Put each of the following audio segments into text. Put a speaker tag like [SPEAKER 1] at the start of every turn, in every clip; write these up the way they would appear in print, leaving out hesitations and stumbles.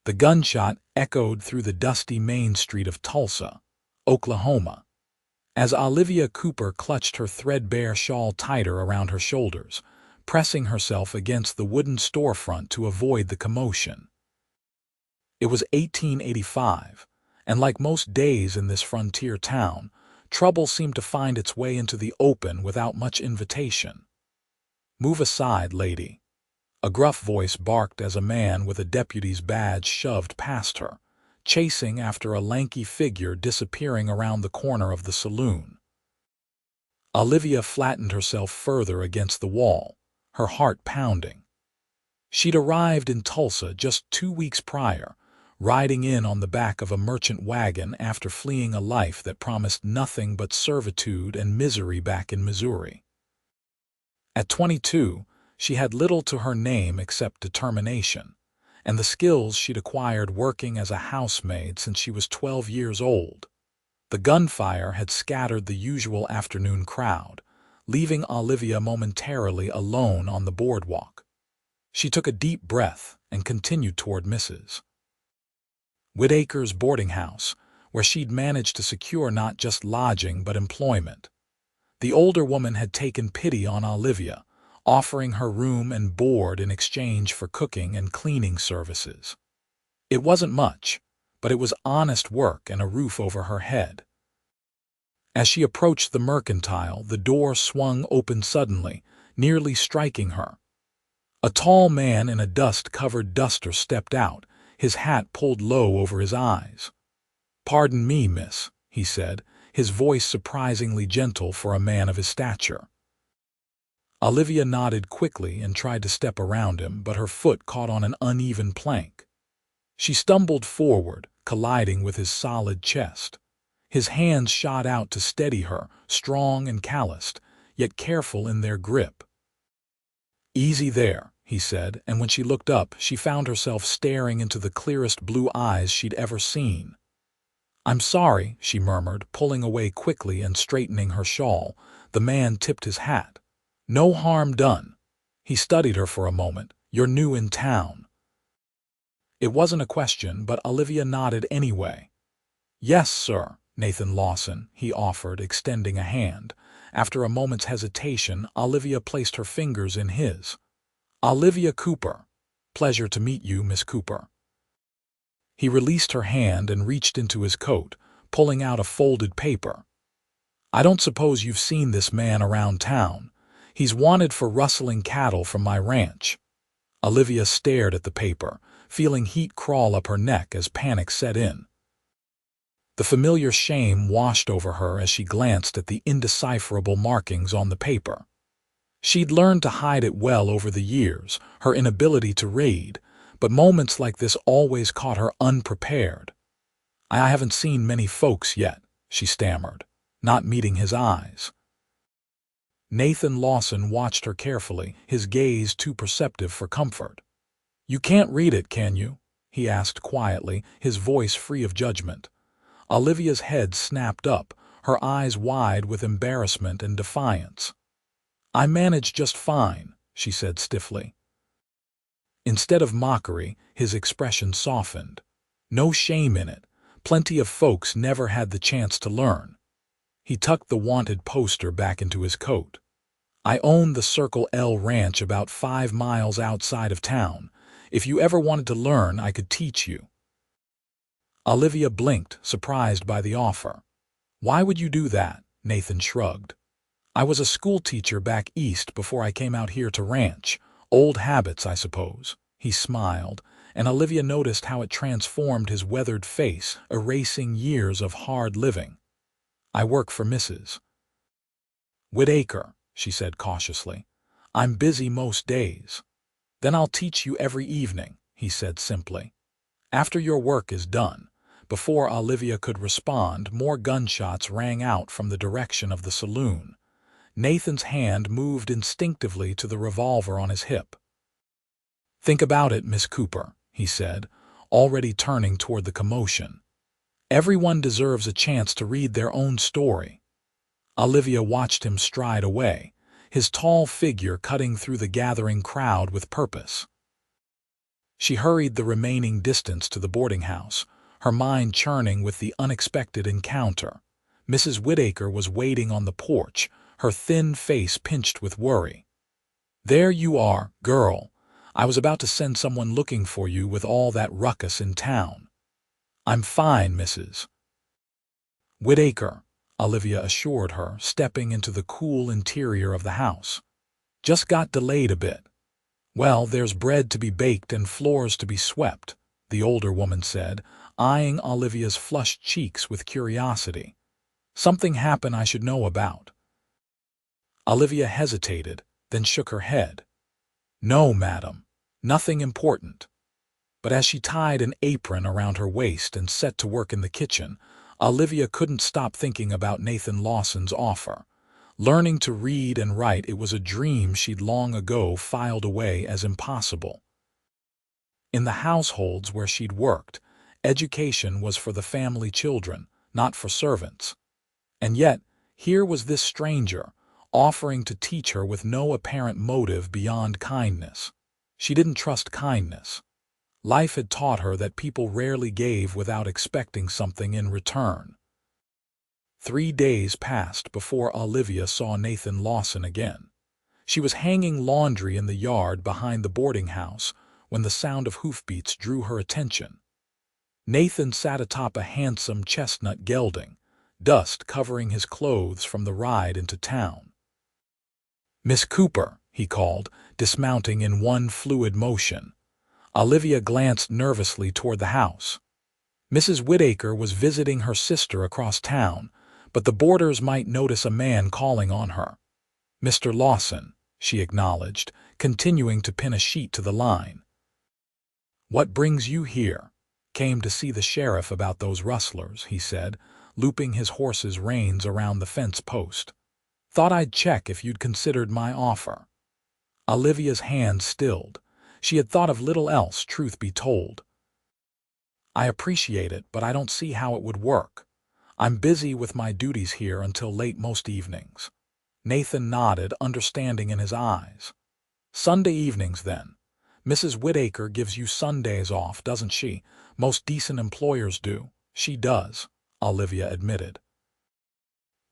[SPEAKER 1] The gunshot echoed through the dusty main street of Tulsa, Oklahoma. As Olivia Cooper clutched her threadbare shawl tighter around her shoulders, pressing herself against the wooden storefront to avoid the commotion. It was 1885, and like most days in this frontier town, trouble seemed to find its way into the open without much invitation. "Move aside, lady," a gruff voice barked as a man with a deputy's badge shoved past her, chasing after a lanky figure disappearing around the corner of the saloon. Olivia flattened herself further against the wall, her heart pounding. She'd arrived in Tulsa just 2 weeks prior, riding in on the back of a merchant wagon after fleeing a life that promised nothing but servitude and misery back in Missouri. At 22, she had little to her name except determination, and the skills she'd acquired working as a housemaid since she was 12 years old. The gunfire had scattered the usual afternoon crowd, leaving Olivia momentarily alone on the boardwalk. She took a deep breath and continued toward Mrs. Whitaker's boarding house, where she'd managed to secure not just lodging but employment. The older woman had taken pity on Olivia, offering her room and board in exchange for cooking and cleaning services. It wasn't much, but it was honest work and a roof over her head. As she approached the mercantile, the door swung open suddenly, nearly striking her. A tall man in a dust-covered duster stepped out, his hat pulled low over his eyes. "Pardon me, miss," he said, his voice surprisingly gentle for a man of his stature. Olivia nodded quickly and tried to step around him, but her foot caught on an uneven plank. She stumbled forward, colliding with his solid chest. His hands shot out to steady her, strong and calloused, yet careful in their grip. "Easy there," he said, and when she looked up, she found herself staring into the clearest blue eyes she'd ever seen. "I'm sorry," she murmured, pulling away quickly and straightening her shawl. The man tipped his hat. "No harm done." He studied her for a moment. "You're new in town." It wasn't a question, but Olivia nodded anyway. "Yes, sir, Nathan Lawson," he offered, extending a hand. After a moment's hesitation, Olivia placed her fingers in his. "Olivia Cooper. Pleasure to meet you, Miss Cooper." He released her hand and reached into his coat, pulling out a folded paper. "I don't suppose you've seen this man around town. He's wanted for rustling cattle from my ranch." Olivia stared at the paper, feeling heat crawl up her neck as panic set in. The familiar shame washed over her as she glanced at the indecipherable markings on the paper. She'd learned to hide it well over the years, her inability to read, but moments like this always caught her unprepared. "I haven't seen many folks yet," she stammered, not meeting his eyes. Nathan Lawson watched her carefully, his gaze too perceptive for comfort. "You can't read it, can you?" he asked quietly, his voice free of judgment. Olivia's head snapped up, her eyes wide with embarrassment and defiance. "I manage just fine," she said stiffly. Instead of mockery, his expression softened. No shame in it. Plenty of folks never had the chance to learn. He tucked the wanted poster back into his coat. "I own the Circle L Ranch about 5 miles outside of town. If you ever wanted to learn, I could teach you." Olivia blinked, surprised by the offer. "Why would you do that?" Nathan shrugged. "I was a schoolteacher back east before I came out here to ranch. Old habits, I suppose." He smiled, and Olivia noticed how it transformed his weathered face, erasing years of hard living. "I work for Mrs. Whitaker," she said cautiously. "I'm busy most days." "Then I'll teach you every evening," he said simply. "After your work is done." Before Olivia could respond, more gunshots rang out from the direction of the saloon. Nathan's hand moved instinctively to the revolver on his hip. "Think about it, Miss Cooper," he said, already turning toward the commotion. "Everyone deserves a chance to read their own story." Olivia watched him stride away, his tall figure cutting through the gathering crowd with purpose. She hurried the remaining distance to the boarding house, her mind churning with the unexpected encounter. Mrs. Whittaker was waiting on the porch, her thin face pinched with worry. "There you are, girl. I was about to send someone looking for you with all that ruckus in town." "I'm fine, Mrs. Whittaker," Olivia assured her, stepping into the cool interior of the house. "Just got delayed a bit." "Well, there's bread to be baked and floors to be swept," the older woman said, eyeing Olivia's flushed cheeks with curiosity. "Something happened I should know about?" Olivia hesitated, then shook her head. "No, madam, nothing important." But as she tied an apron around her waist and set to work in the kitchen, Olivia couldn't stop thinking about Nathan Lawson's offer. Learning to read and write, it was a dream she'd long ago filed away as impossible. In the households where she'd worked, education was for the family children, not for servants. And yet, here was this stranger, offering to teach her with no apparent motive beyond kindness. She didn't trust kindness. Life had taught her that people rarely gave without expecting something in return. 3 days passed before Olivia saw Nathan Lawson again. She was hanging laundry in the yard behind the boarding house when the sound of hoofbeats drew her attention. Nathan sat atop a handsome chestnut gelding, dust covering his clothes from the ride into town. "Miss Cooper," he called, dismounting in one fluid motion. Olivia glanced nervously toward the house. Mrs. Whittaker was visiting her sister across town, but the boarders might notice a man calling on her. "Mr. Lawson," she acknowledged, continuing to pin a sheet to the line. "What brings you here?" "Came to see the sheriff about those rustlers," he said, looping his horse's reins around the fence post. "Thought I'd check if you'd considered my offer." Olivia's hand stilled. She had thought of little else, truth be told. "I appreciate it, but I don't see how it would work. I'm busy with my duties here until late most evenings." Nathan nodded, understanding in his eyes. "Sunday evenings, then. Mrs. Whittaker gives you Sundays off, doesn't she? Most decent employers do." "She does," Olivia admitted.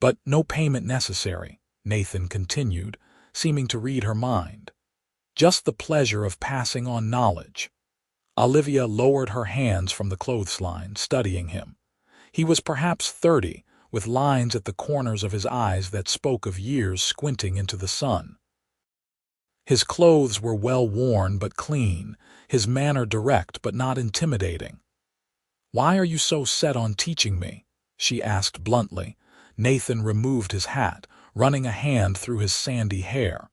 [SPEAKER 1] "But no payment necessary," Nathan continued, seeming to read her mind. "Just the pleasure of passing on knowledge." Olivia lowered her hands from the clothesline, studying him. He was perhaps 30, with lines at the corners of his eyes that spoke of years squinting into the sun. His clothes were well worn but clean, his manner direct but not intimidating. "Why are you so set on teaching me?" she asked bluntly. Nathan removed his hat, running a hand through his sandy hair.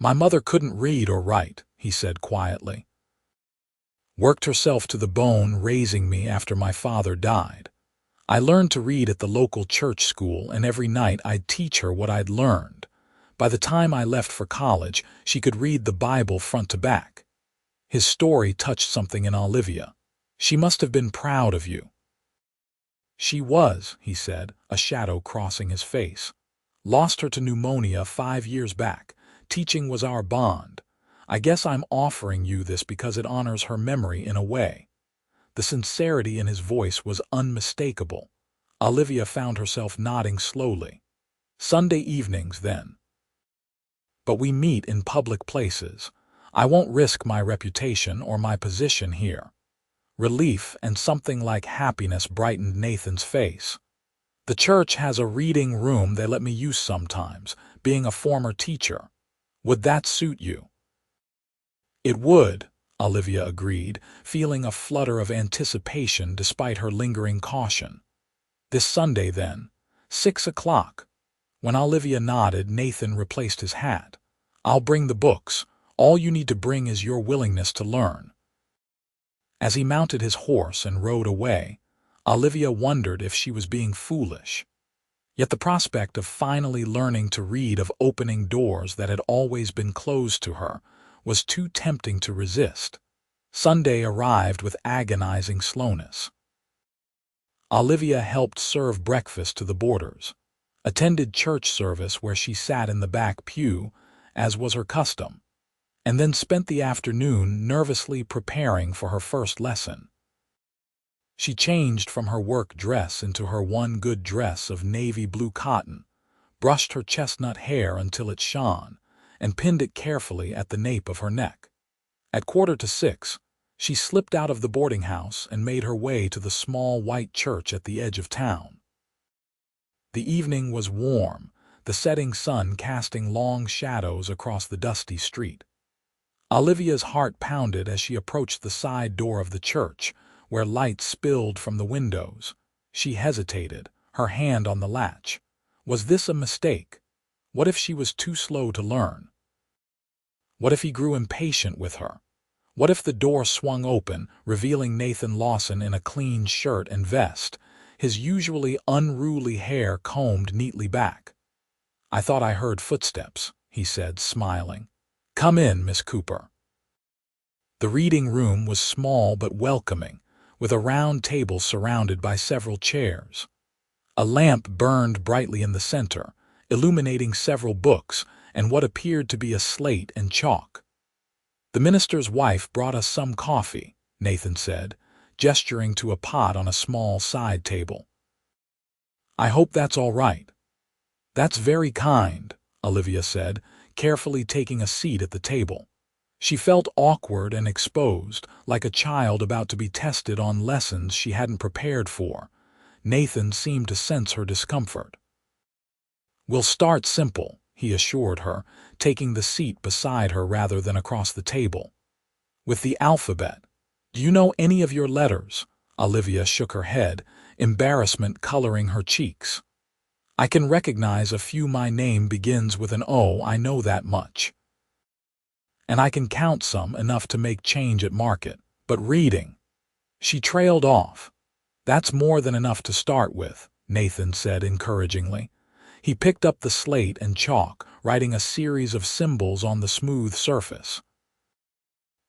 [SPEAKER 1] "My mother couldn't read or write," he said quietly. "Worked herself to the bone raising me after my father died. I learned to read at the local church school, and every night I'd teach her what I'd learned. By the time I left for college, she could read the Bible front to back." His story touched something in Olivia. "She must have been proud of you." "She was," he said, a shadow crossing his face. "Lost her to pneumonia 5 years back. Teaching was our bond. I guess I'm offering you this because it honors her memory in a way." The sincerity in his voice was unmistakable. Olivia found herself nodding slowly. "Sunday evenings, then. But we meet in public places. I won't risk my reputation or my position here." Relief and something like happiness brightened Nathan's face. "The church has a reading room they let me use sometimes, being a former teacher. Would that suit you?" "It would," Olivia agreed, feeling a flutter of anticipation despite her lingering caution. "This Sunday, then. 6 o'clock. When Olivia nodded, Nathan replaced his hat. "I'll bring the books. All you need to bring is your willingness to learn." As he mounted his horse and rode away, Olivia wondered if she was being foolish. Yet the prospect of finally learning to read, of opening doors that had always been closed to her, was too tempting to resist. Sunday arrived with agonizing slowness. Olivia helped serve breakfast to the boarders, attended church service where she sat in the back pew, as was her custom, and then spent the afternoon nervously preparing for her first lesson. She changed from her work dress into her one good dress of navy blue cotton, brushed her chestnut hair until it shone, and pinned it carefully at the nape of her neck. At 5:45, she slipped out of the boarding house and made her way to the small white church at the edge of town. The evening was warm, the setting sun casting long shadows across the dusty street. Olivia's heart pounded as she approached the side door of the church, where light spilled from the windows. She hesitated, her hand on the latch. Was this a mistake? What if she was too slow to learn? What if he grew impatient with her? What if the door swung open, revealing Nathan Lawson in a clean shirt and vest, his usually unruly hair combed neatly back? "I thought I heard footsteps," he said, smiling. "Come in, Miss Cooper." The reading room was small but welcoming, with a round table surrounded by several chairs. A lamp burned brightly in the center, illuminating several books and what appeared to be a slate and chalk. "The minister's wife brought us some coffee," Nathan said, gesturing to a pot on a small side table. "I hope that's all right." "That's very kind," Olivia said, carefully taking a seat at the table. She felt awkward and exposed, like a child about to be tested on lessons she hadn't prepared for. Nathan seemed to sense her discomfort. "We'll start simple," he assured her, taking the seat beside her rather than across the table. "With the alphabet. Do you know any of your letters?" Olivia shook her head, embarrassment coloring her cheeks. "I can recognize a few. My name begins with an O, I know that much. And I can count some, enough to make change at market. But reading—" She trailed off. "That's more than enough to start with," Nathan said encouragingly. He picked up the slate and chalk, writing a series of symbols on the smooth surface.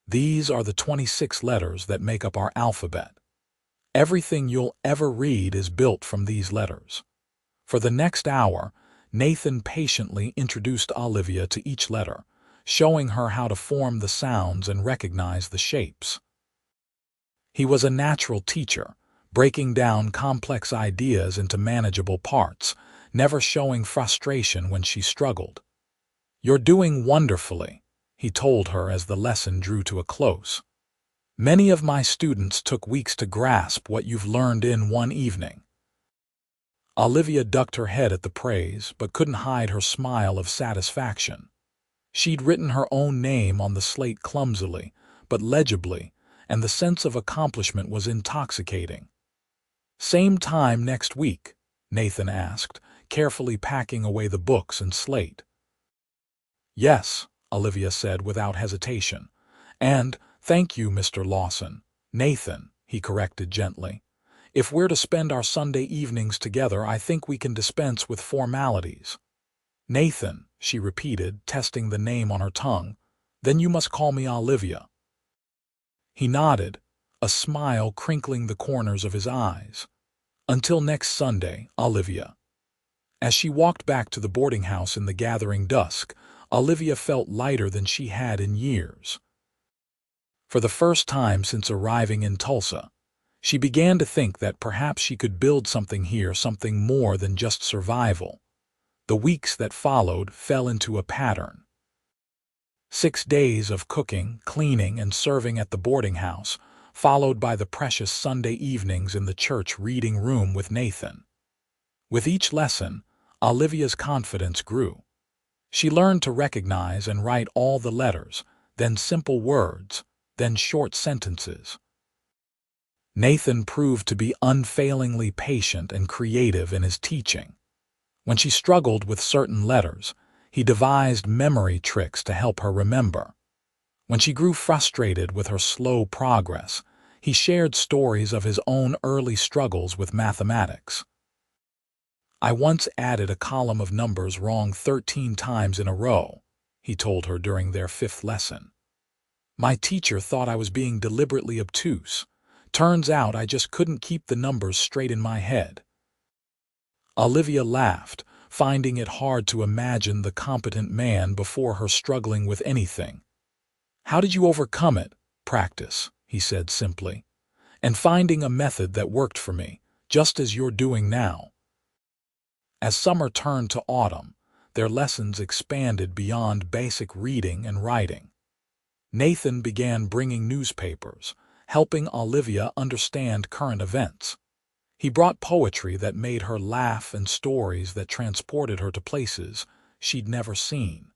[SPEAKER 1] "These are the 26 letters that make up our alphabet. Everything you'll ever read is built from these letters." For the next hour, Nathan patiently introduced Olivia to each letter, showing her how to form the sounds and recognize the shapes. He was a natural teacher, breaking down complex ideas into manageable parts, never showing frustration when she struggled. "You're doing wonderfully," he told her as the lesson drew to a close. "Many of my students took weeks to grasp what you've learned in one evening." Olivia ducked her head at the praise, but couldn't hide her smile of satisfaction. She'd written her own name on the slate clumsily, but legibly, and the sense of accomplishment was intoxicating. "Same time next week?" Nathan asked, carefully packing away the books and slate. "Yes," Olivia said without hesitation. "And, thank you, Mr. Lawson." "Nathan," he corrected gently. "If we're to spend our Sunday evenings together, I think we can dispense with formalities." "Nathan," she repeated, testing the name on her tongue. "Then you must call me Olivia." He nodded, a smile crinkling the corners of his eyes. "Until next Sunday, Olivia." As she walked back to the boarding house in the gathering dusk, Olivia felt lighter than she had in years. For the first time since arriving in Tulsa, she began to think that perhaps she could build something here, something more than just survival. The weeks that followed fell into a pattern. 6 days of cooking, cleaning, and serving at the boarding house, followed by the precious Sunday evenings in the church reading room with Nathan. With each lesson, Olivia's confidence grew. She learned to recognize and write all the letters, then simple words, then short sentences. Nathan proved to be unfailingly patient and creative in his teaching. When she struggled with certain letters, he devised memory tricks to help her remember. When she grew frustrated with her slow progress, he shared stories of his own early struggles with mathematics. "I once added a column of numbers wrong 13 times in a row," he told her during their 5th lesson. "My teacher thought I was being deliberately obtuse. Turns out I just couldn't keep the numbers straight in my head." Olivia laughed, finding it hard to imagine the competent man before her struggling with anything. How did you overcome it? Practice, he said simply. And finding a method that worked for me, just as you're doing now. As summer turned to autumn, their lessons expanded beyond basic reading and writing. Nathan began bringing newspapers, helping Olivia understand current events. He brought poetry that made her laugh and stories that transported her to places she'd never seen.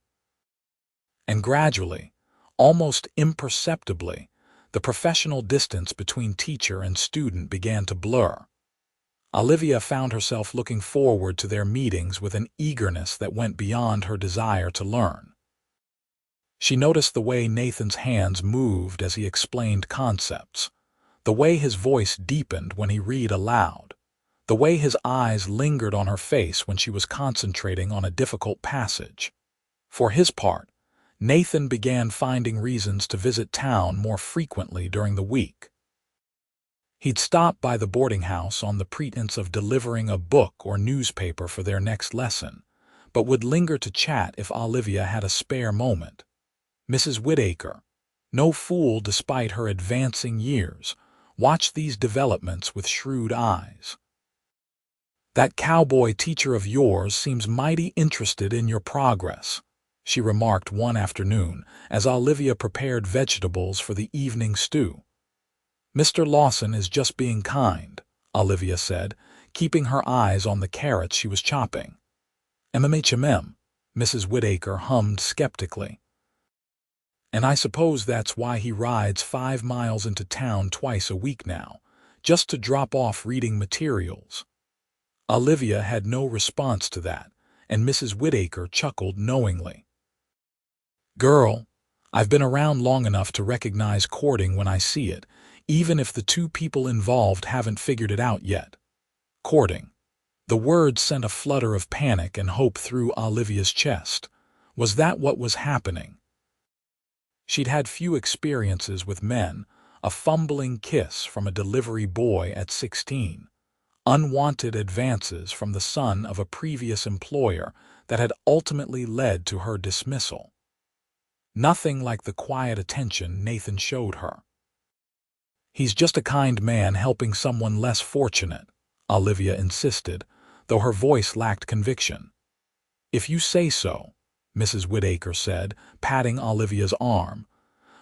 [SPEAKER 1] And gradually, almost imperceptibly, the professional distance between teacher and student began to blur. Olivia found herself looking forward to their meetings with an eagerness that went beyond her desire to learn. She noticed the way Nathan's hands moved as he explained concepts, the way his voice deepened when he read aloud, the way his eyes lingered on her face when she was concentrating on a difficult passage. For his part, Nathan began finding reasons to visit town more frequently during the week. He'd stop by the boarding house on the pretense of delivering a book or newspaper for their next lesson, but would linger to chat if Olivia had a spare moment. Mrs. Whittaker, no fool despite her advancing years, watched these developments with shrewd eyes. "That cowboy teacher of yours seems mighty interested in your progress," she remarked one afternoon as Olivia prepared vegetables for the evening stew. "Mr. Lawson is just being kind," Olivia said, keeping her eyes on the carrots she was chopping. "MMHMM," Mrs. Whittaker hummed skeptically. "And I suppose that's why he rides 5 miles into town twice a week now, just to drop off reading materials." Olivia had no response to that, and Mrs. Whittaker chuckled knowingly. "Girl, I've been around long enough to recognize courting when I see it, even if the two people involved haven't figured it out yet." Courting. The word sent a flutter of panic and hope through Olivia's chest. Was that what was happening? She'd had few experiences with men, a fumbling kiss from a delivery boy at 16, unwanted advances from the son of a previous employer that had ultimately led to her dismissal. Nothing like the quiet attention Nathan showed her. "He's just a kind man helping someone less fortunate," Olivia insisted, though her voice lacked conviction. "If you say so," Mrs. Whittaker said, patting Olivia's arm,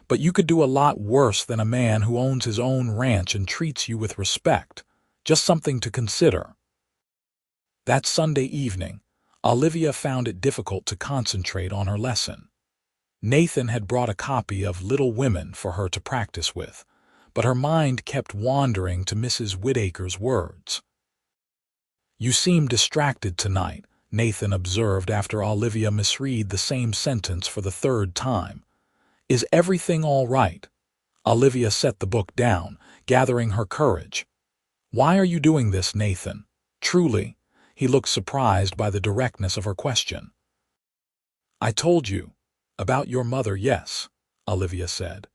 [SPEAKER 1] "but you could do a lot worse than a man who owns his own ranch and treats you with respect. Just something to consider." That Sunday evening, Olivia found it difficult to concentrate on her lesson. Nathan had brought a copy of Little Women for her to practice with, but her mind kept wandering to Mrs. Whittaker's words. "You seem distracted tonight," Nathan observed after Olivia misread the same sentence for the third time. "Is everything all right?" Olivia set the book down, gathering her courage. "Why are you doing this, Nathan?" Truly, he looked surprised by the directness of her question. "I told you. About your mother, yes," Olivia said.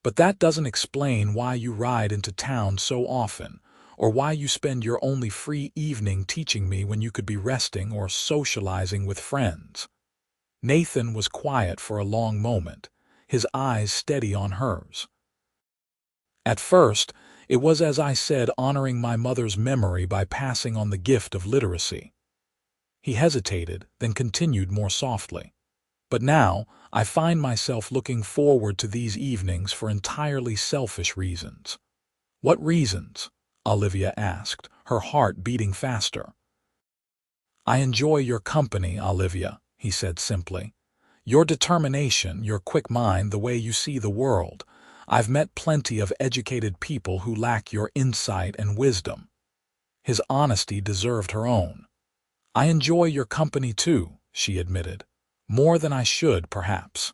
[SPEAKER 1] "But that doesn't explain why you ride into town so often, or why you spend your only free evening teaching me when you could be resting or socializing with friends." Nathan was quiet for a long moment, his eyes steady on hers. "At first, it was, as I said, honoring my mother's memory by passing on the gift of literacy." He hesitated, then continued more softly. "But now, I find myself looking forward to these evenings for entirely selfish reasons." "What reasons?" Olivia asked, her heart beating faster. "I enjoy your company, Olivia," he said simply. "Your determination, your quick mind, the way you see the world. I've met plenty of educated people who lack your insight and wisdom." His honesty deserved her own. "I enjoy your company too," she admitted. "More than I should, perhaps."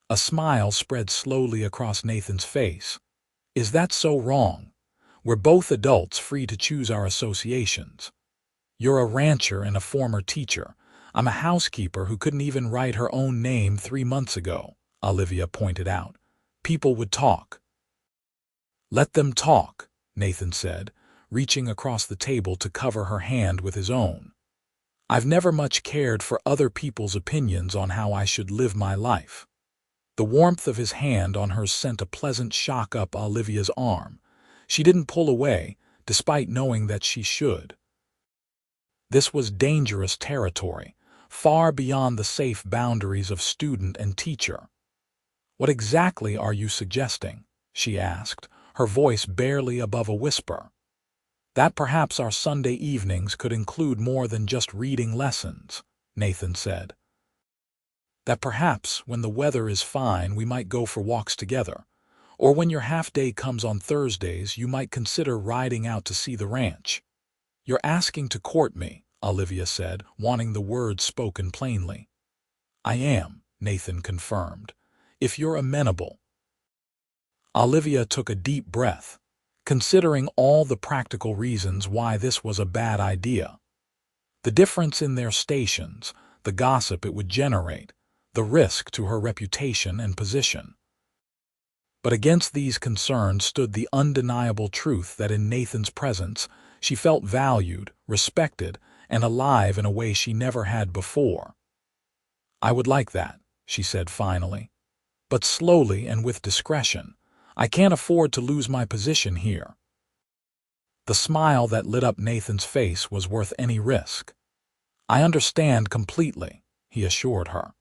[SPEAKER 1] A smile spread slowly across Nathan's face. "Is that so wrong? We're both adults free to choose our associations. You're a rancher and a former teacher. I'm a housekeeper who couldn't even write her own name 3 months ago," Olivia pointed out. "People would talk." "Let them talk," Nathan said, reaching across the table to cover her hand with his own. "I've never much cared for other people's opinions on how I should live my life. The warmth of his hand on hers sent a pleasant shock up Olivia's arm. She didn't pull away, despite knowing that she should. This was dangerous territory, far beyond the safe boundaries of student and teacher. "What exactly are you suggesting?" she asked, her voice barely above a whisper. "That perhaps our Sunday evenings could include more than just reading lessons," Nathan said. "That perhaps, when the weather is fine, we might go for walks together. Or when your half-day comes on Thursdays, you might consider riding out to see the ranch." "You're asking to court me," Olivia said, wanting the words spoken plainly. "I am," Nathan confirmed, "if you're amenable." Olivia took a deep breath, considering all the practical reasons why this was a bad idea. The difference in their stations, the gossip it would generate, the risk to her reputation and position. But against these concerns stood the undeniable truth that in Nathan's presence she felt valued, respected, and alive in a way she never had before. "I would like that," she said finally. "But slowly and with discretion. I can't afford to lose my position here." The smile that lit up Nathan's face was worth any risk. "I understand completely," he assured her.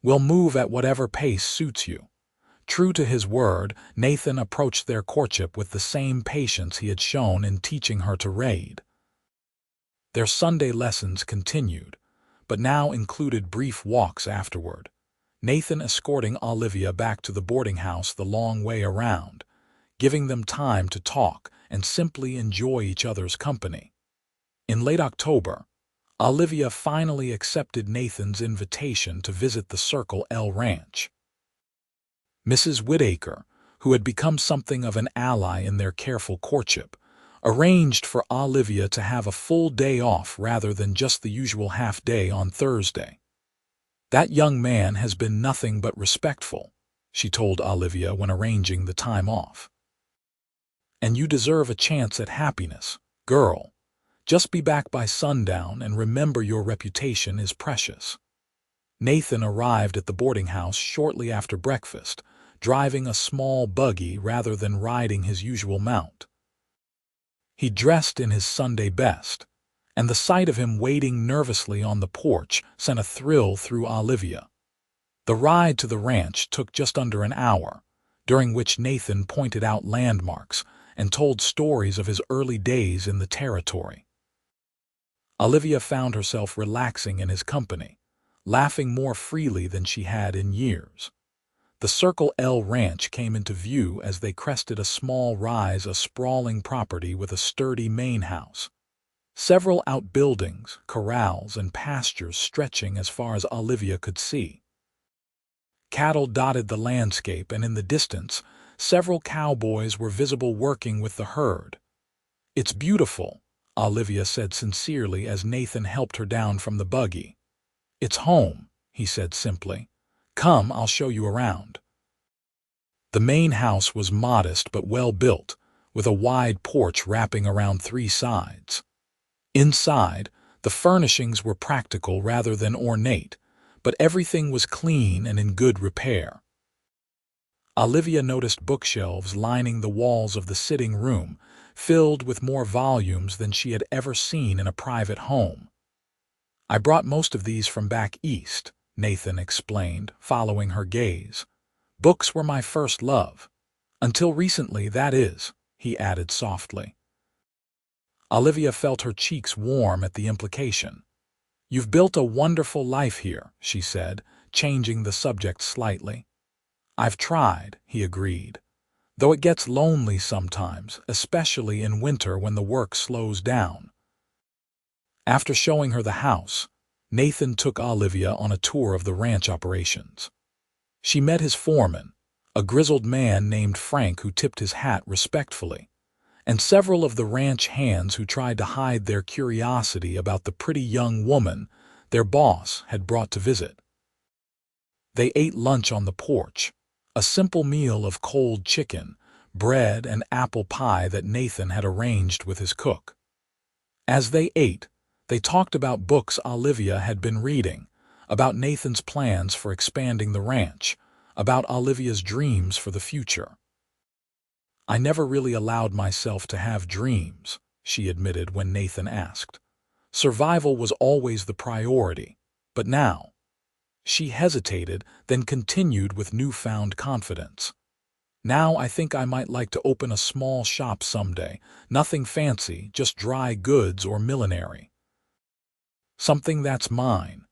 [SPEAKER 1] "We'll move at whatever pace suits you." True to his word, Nathan approached their courtship with the same patience he had shown in teaching her to read. Their Sunday lessons continued, but now included brief walks afterward, Nathan escorting Olivia back to the boarding house the long way around, giving them time to talk and simply enjoy each other's company. In late October, Olivia finally accepted Nathan's invitation to visit the Circle L Ranch. Mrs. Whitaker, who had become something of an ally in their careful courtship, arranged for Olivia to have a full day off rather than just the usual half-day on Thursday. "That young man has been nothing but respectful," she told Olivia when arranging the time off. "And you deserve a chance at happiness, girl. Just be back by sundown and remember your reputation is precious." Nathan arrived at the boarding house shortly after breakfast, driving a small buggy rather than riding his usual mount. He dressed in his Sunday best, and the sight of him waiting nervously on the porch sent a thrill through Olivia. The ride to the ranch took just under an hour, during which Nathan pointed out landmarks and told stories of his early days in the territory. Olivia found herself relaxing in his company, laughing more freely than she had in years. The Circle L Ranch came into view as they crested a small rise, a sprawling property with a sturdy main house. Several outbuildings, corrals, and pastures stretching as far as Olivia could see. Cattle dotted the landscape, and in the distance, several cowboys were visible working with the herd. "It's beautiful," Olivia said sincerely as Nathan helped her down from the buggy. "It's home," he said simply. "Come, I'll show you around." The main house was modest but well built, with a wide porch wrapping around three sides. Inside, the furnishings were practical rather than ornate, but everything was clean and in good repair. Olivia noticed bookshelves lining the walls of the sitting room, filled with more volumes than she had ever seen in a private home. "I brought most of these from back east," Nathan explained, following her gaze. "Books were my first love. Until recently, that is," he added softly. Olivia felt her cheeks warm at the implication. "You've built a wonderful life here," she said, changing the subject slightly. "I've tried," he agreed, "though it gets lonely sometimes, especially in winter when the work slows down." After showing her the house, Nathan took Olivia on a tour of the ranch operations. She met his foreman, a grizzled man named Frank who tipped his hat respectfully, and several of the ranch hands who tried to hide their curiosity about the pretty young woman their boss had brought to visit. They ate lunch on the porch, a simple meal of cold chicken, bread, and apple pie that Nathan had arranged with his cook. As they ate, they talked about books Olivia had been reading, about Nathan's plans for expanding the ranch, about Olivia's dreams for the future. "I never really allowed myself to have dreams," she admitted when Nathan asked. "Survival was always the priority, but now—" She hesitated, then continued with newfound confidence. "Now I think I might like to open a small shop someday, nothing fancy, just dry goods or millinery. Something that's mine."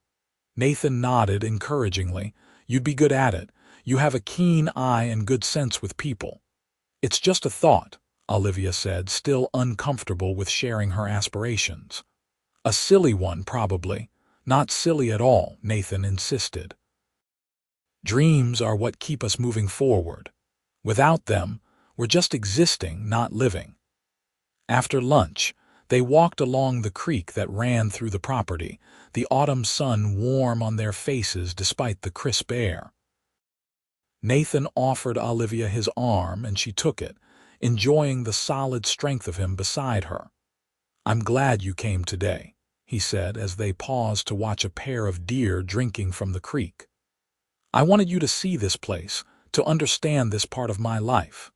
[SPEAKER 1] Nathan nodded encouragingly. "You'd be good at it. You have a keen eye and good sense with people." "It's just a thought," Olivia said, still uncomfortable with sharing her aspirations. "A silly one, probably." "Not silly at all," Nathan insisted. "Dreams are what keep us moving forward. Without them, we're just existing, not living." After lunch, they walked along the creek that ran through the property, the autumn sun warm on their faces despite the crisp air. Nathan offered Olivia his arm and she took it, enjoying the solid strength of him beside her. "I'm glad you came today," he said as they paused to watch a pair of deer drinking from the creek. "I wanted you to see this place, to understand this part of my life."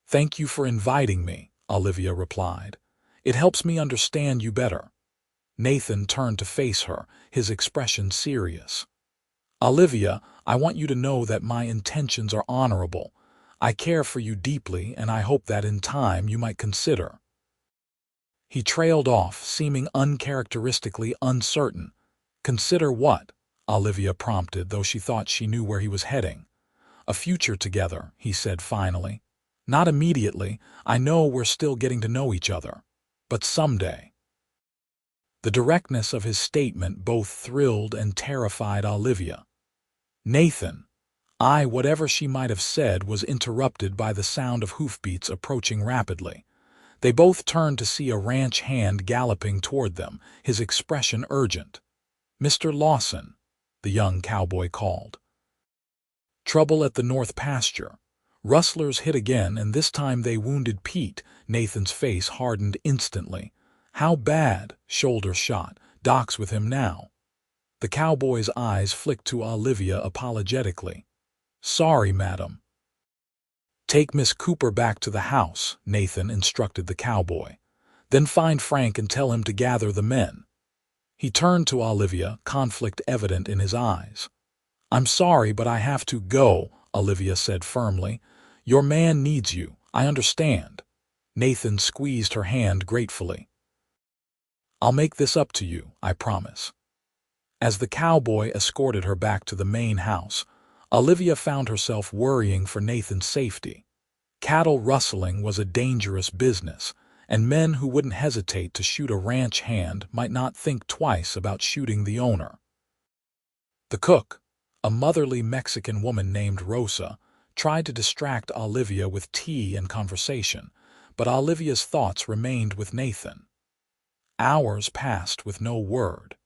[SPEAKER 1] "Thank you for inviting me," Olivia replied. "It helps me understand you better." Nathan turned to face her, his expression serious. "Olivia, I want you to know that my intentions are honorable. I care for you deeply, and I hope that in time you might consider—" He trailed off, seeming uncharacteristically uncertain. "Consider what?" Olivia prompted, though she thought she knew where he was heading. "A future together," he said finally. "Not immediately. I know we're still getting to know each other. But someday." The directness of his statement both thrilled and terrified Olivia. "Nathan—" whatever she might have said was interrupted by the sound of hoofbeats approaching rapidly. They both turned to see a ranch hand galloping toward them, his expression urgent. "Mr. Lawson," the young cowboy called. "Trouble at the north pasture. Rustlers hit again, and this time they wounded Pete." Nathan's face hardened instantly. "How bad?" "Shoulder shot. Doc's with him now." The cowboy's eyes flicked to Olivia apologetically. "Sorry, madam." "Take Miss Cooper back to the house," Nathan instructed the cowboy. "Then find Frank and tell him to gather the men." He turned to Olivia, conflict evident in his eyes. "I'm sorry, but I have to go," Olivia said firmly. "Your man needs you, I understand." Nathan squeezed her hand gratefully. "I'll make this up to you, I promise." As the cowboy escorted her back to the main house, Olivia found herself worrying for Nathan's safety. Cattle rustling was a dangerous business, and men who wouldn't hesitate to shoot a ranch hand might not think twice about shooting the owner. The cook, a motherly Mexican woman named Rosa, tried to distract Olivia with tea and conversation, but Olivia's thoughts remained with Nathan. Hours passed with no word,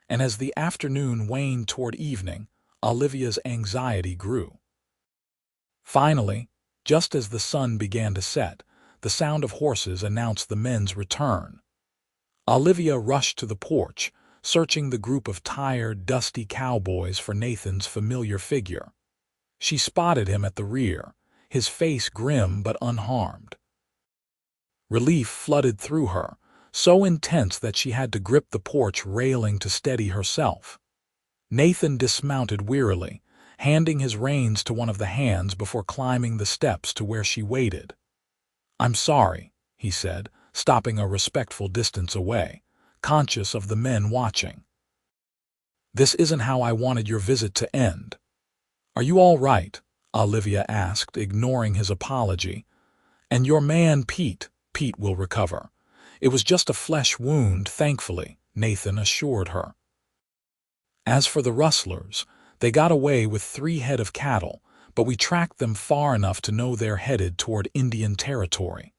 [SPEAKER 1] and as the afternoon waned toward evening, Olivia's anxiety grew. Finally, just as the sun began to set, the sound of horses announced the men's return. Olivia rushed to the porch, searching the group of tired, dusty cowboys for Nathan's familiar figure. She spotted him at the rear, his face grim but unharmed. Relief flooded through her, so intense that she had to grip the porch railing to steady herself. Nathan dismounted wearily, handing his reins to one of the hands before climbing the steps to where she waited. "I'm sorry," he said, stopping a respectful distance away, conscious of the men watching. "This isn't how I wanted your visit to end." "Are you all right?" Olivia asked, ignoring his apology. "And your man, Pete will recover. It was just a flesh wound, thankfully," Nathan assured her. "As for the rustlers, they got away with 3 head of cattle, but we tracked them far enough to know they're headed toward Indian territory."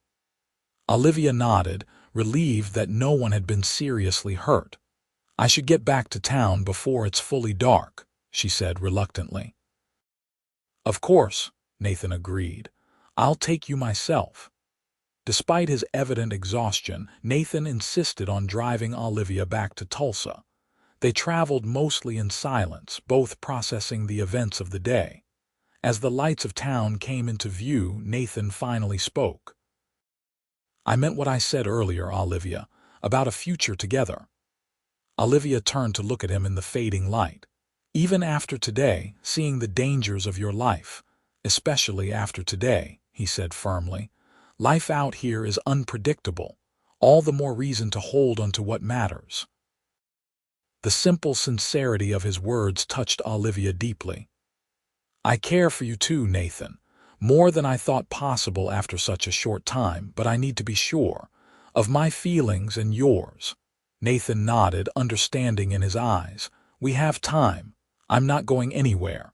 [SPEAKER 1] Olivia nodded, relieved that no one had been seriously hurt. "I should get back to town before it's fully dark," she said reluctantly. "Of course," Nathan agreed. "I'll take you myself." Despite his evident exhaustion, Nathan insisted on driving Olivia back to Tulsa. They traveled mostly in silence, both processing the events of the day. As the lights of town came into view, Nathan finally spoke. "I meant what I said earlier, Olivia, about a future together." Olivia turned to look at him in the fading light. "Even after today, seeing the dangers of your life, especially after today," he said firmly, "life out here is unpredictable, all the more reason to hold on to what matters." The simple sincerity of his words touched Olivia deeply. "I care for you too, Nathan, more than I thought possible after such a short time, but I need to be sure of my feelings and yours." Nathan nodded, understanding in his eyes. "We have time. I'm not going anywhere."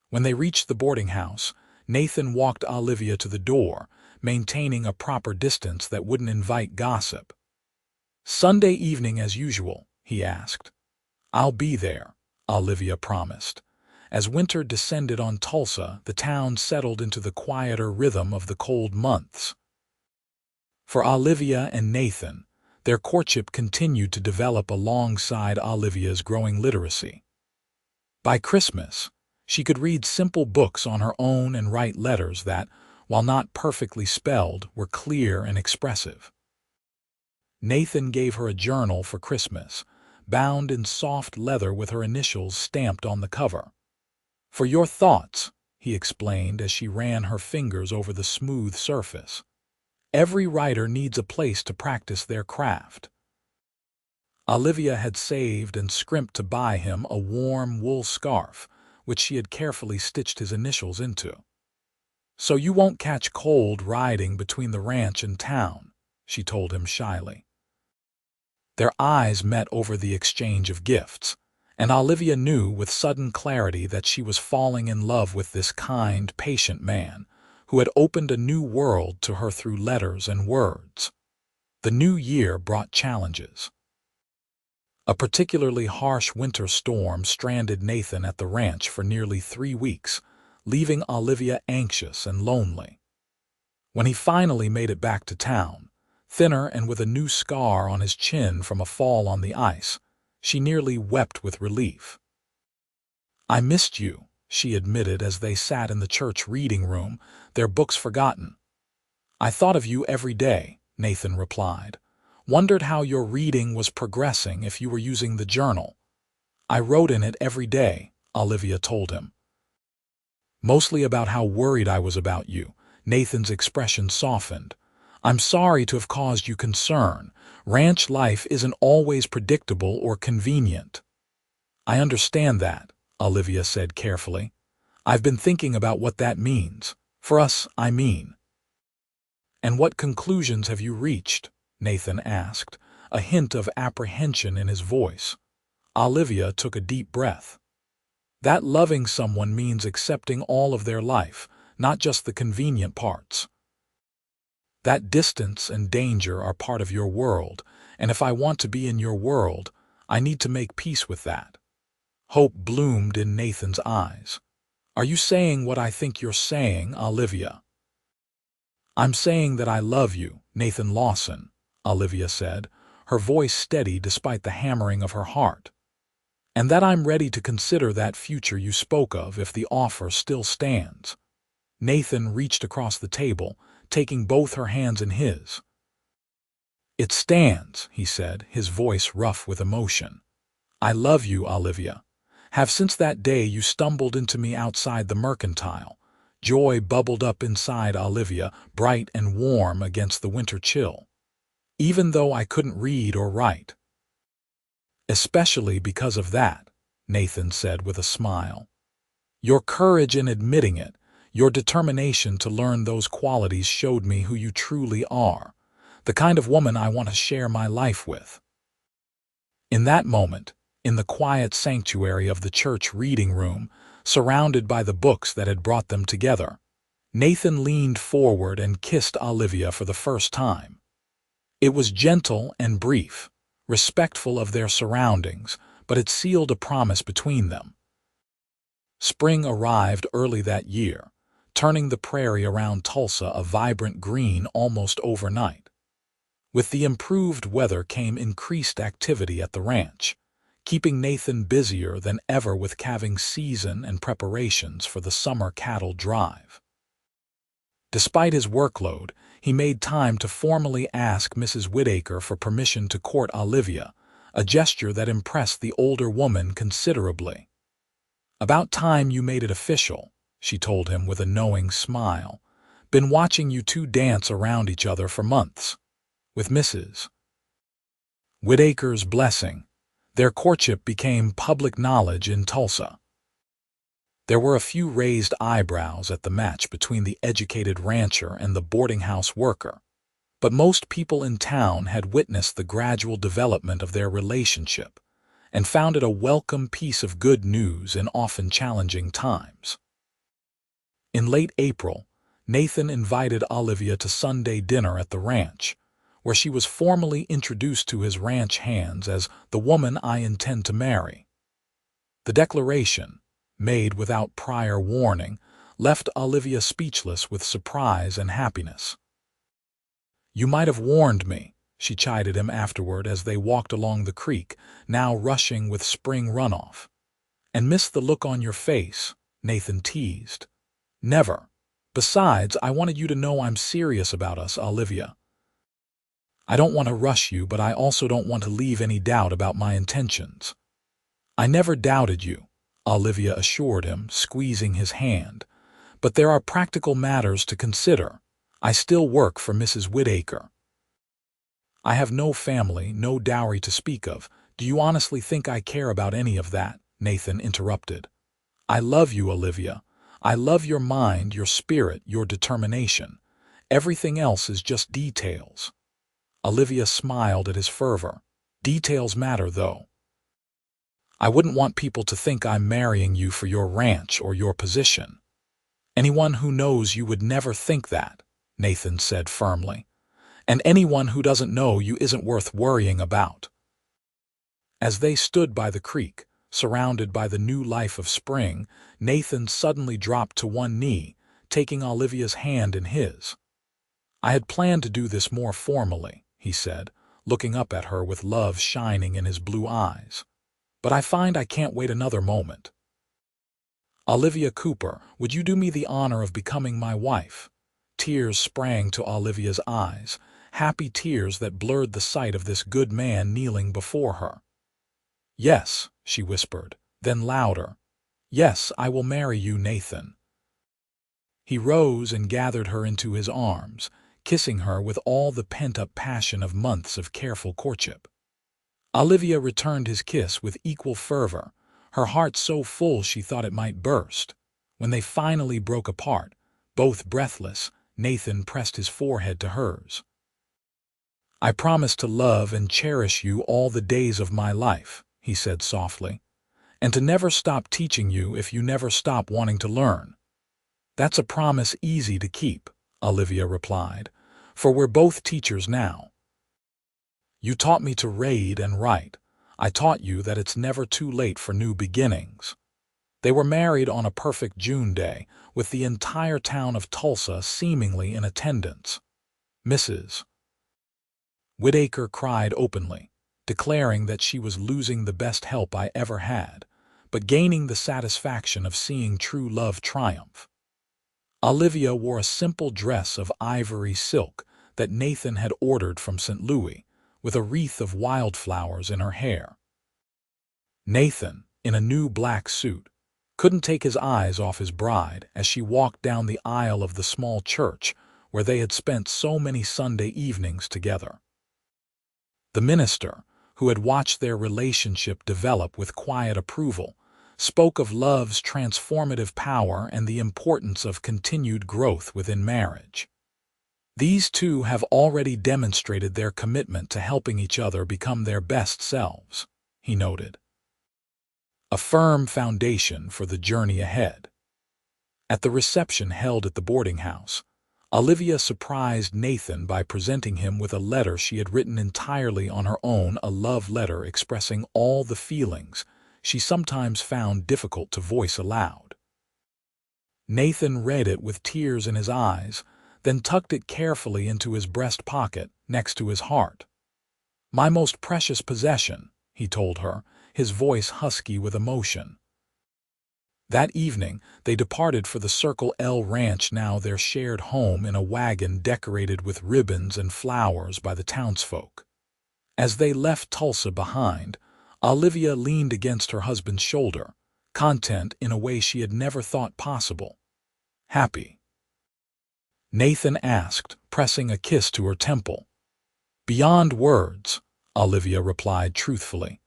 [SPEAKER 1] When they reached the boarding house, Nathan walked Olivia to the door, maintaining a proper distance that wouldn't invite gossip. "Sunday evening as usual?" he asked. "I'll be there," Olivia promised. As winter descended on Tulsa, the town settled into the quieter rhythm of the cold months. For Olivia and Nathan, their courtship continued to develop alongside Olivia's growing literacy. By Christmas, she could read simple books on her own and write letters that, while not perfectly spelled, were clear and expressive. Nathan gave her a journal for Christmas, bound in soft leather with her initials stamped on the cover. "For your thoughts," he explained as she ran her fingers over the smooth surface. "Every writer needs a place to practice their craft." Olivia had saved and scrimped to buy him a warm wool scarf, which she had carefully stitched his initials into. "So you won't catch cold riding between the ranch and town," she told him shyly. Their eyes met over the exchange of gifts, and Olivia knew with sudden clarity that she was falling in love with this kind, patient man who had opened a new world to her through letters and words. The new year brought challenges. A particularly harsh winter storm stranded Nathan at the ranch for nearly 3 weeks, leaving Olivia anxious and lonely. When he finally made it back to town, thinner and with a new scar on his chin from a fall on the ice, she nearly wept with relief. "I missed you," she admitted as they sat in the church reading room, their books forgotten. "I thought of you every day," Nathan replied. "Wondered how your reading was progressing if you were using the journal." "I wrote in it every day," Olivia told him. "Mostly about how worried I was about you." Nathan's expression softened. "I'm sorry to have caused you concern. Ranch life isn't always predictable or convenient." "I understand that," Olivia said carefully. "I've been thinking about what that means. For us, I mean." "And what conclusions have you reached?" Nathan asked, a hint of apprehension in his voice. Olivia took a deep breath. "That loving someone means accepting all of their life, not just the convenient parts. That distance and danger are part of your world, and if I want to be in your world, I need to make peace with that." Hope bloomed in Nathan's eyes. "Are you saying what I think you're saying, Olivia?" "I'm saying that I love you, Nathan Lawson," Olivia said, her voice steady despite the hammering of her heart. "And that I'm ready to consider that future you spoke of if the offer still stands." Nathan reached across the table, taking both her hands in his. "It stands," he said, his voice rough with emotion. "I love you, Olivia. Have since that day you stumbled into me outside the mercantile." Joy bubbled up inside Olivia, bright and warm against the winter chill. "Even though I couldn't read or write." "Especially because of that," Nathan said with a smile. "Your courage in admitting it, your determination to learn those qualities showed me who you truly are, the kind of woman I want to share my life with." In that moment, in the quiet sanctuary of the church reading room, surrounded by the books that had brought them together, Nathan leaned forward and kissed Olivia for the first time. It was gentle and brief, respectful of their surroundings, but it sealed a promise between them. Spring arrived early that year, turning the prairie around Tulsa a vibrant green almost overnight. With the improved weather came increased activity at the ranch. keeping Nathan busier than ever with calving season and preparations for the summer cattle drive. Despite his workload, he made time to formally ask Mrs. Whitaker for permission to court Olivia, a gesture that impressed the older woman considerably. "About time you made it official," she told him with a knowing smile. "Been watching you two dance around each other for months." With Mrs. Whitaker's blessing, their courtship became public knowledge in Tulsa. There were a few raised eyebrows at the match between the educated rancher and the boarding house worker, but most people in town had witnessed the gradual development of their relationship and found it a welcome piece of good news in often challenging times. In late April, Nathan invited Olivia to Sunday dinner at the ranch, where she was formally introduced to his ranch hands as the woman I intend to marry. The declaration, made without prior warning, left Olivia speechless with surprise and happiness. "You might have warned me," she chided him afterward as they walked along the creek, now rushing with spring runoff. "And missed the look on your face," Nathan teased. "Never. Besides, I wanted you to know I'm serious about us, Olivia. I don't want to rush you, but I also don't want to leave any doubt about my intentions." "I never doubted you," Olivia assured him, squeezing his hand. "But there are practical matters to consider. I still work for Mrs. Whitaker." "I have no family, no dowry to speak of. Do you honestly think I care about any of that?" Nathan interrupted. "I love you, Olivia. I love your mind, your spirit, your determination. Everything else is just details." Olivia smiled at his fervor. "Details matter, though. I wouldn't want people to think I'm marrying you for your ranch or your position." "Anyone who knows you would never think that," Nathan said firmly. "And anyone who doesn't know you isn't worth worrying about." As they stood by the creek, surrounded by the new life of spring, Nathan suddenly dropped to one knee, taking Olivia's hand in his. "I had planned to do this more formally," he said, looking up at her with love shining in his blue eyes. "But I find I can't wait another moment. Olivia Cooper, would you do me the honor of becoming my wife?" Tears sprang to Olivia's eyes, happy tears that blurred the sight of this good man kneeling before her. "Yes," she whispered, then louder. "Yes, I will marry you, Nathan." He rose and gathered her into his arms, kissing her with all the pent-up passion of months of careful courtship. Olivia returned his kiss with equal fervor, her heart so full she thought it might burst. When they finally broke apart, both breathless, Nathan pressed his forehead to hers. "I promise to love and cherish you all the days of my life," he said softly, "and to never stop teaching you if you never stop wanting to learn." "That's a promise easy to keep," Olivia replied, "for we're both teachers now. You taught me to read and write. I taught you that it's never too late for new beginnings." They were married on a perfect June day, with the entire town of Tulsa seemingly in attendance. Mrs. Whitaker cried openly, declaring that she was losing the best help I ever had, but gaining the satisfaction of seeing true love triumph. Olivia wore a simple dress of ivory silk that Nathan had ordered from St. Louis, with a wreath of wildflowers in her hair. Nathan, in a new black suit, couldn't take his eyes off his bride as she walked down the aisle of the small church where they had spent so many Sunday evenings together. The minister, who had watched their relationship develop with quiet approval, spoke of love's transformative power and the importance of continued growth within marriage. "These two have already demonstrated their commitment to helping each other become their best selves," he noted. "A firm foundation for the journey ahead." At the reception held at the boarding house, Olivia surprised Nathan by presenting him with a letter she had written entirely on her own, a love letter expressing all the feelings she sometimes found difficult to voice aloud. Nathan read it with tears in his eyes, then tucked it carefully into his breast pocket next to his heart. "My most precious possession," he told her, his voice husky with emotion. That evening, they departed for the Circle L Ranch, now their shared home, in a wagon decorated with ribbons and flowers by the townsfolk. As they left Tulsa behind, Olivia leaned against her husband's shoulder, content in a way she had never thought possible. "Happy?" Nathan asked, pressing a kiss to her temple. "Beyond words," Olivia replied truthfully.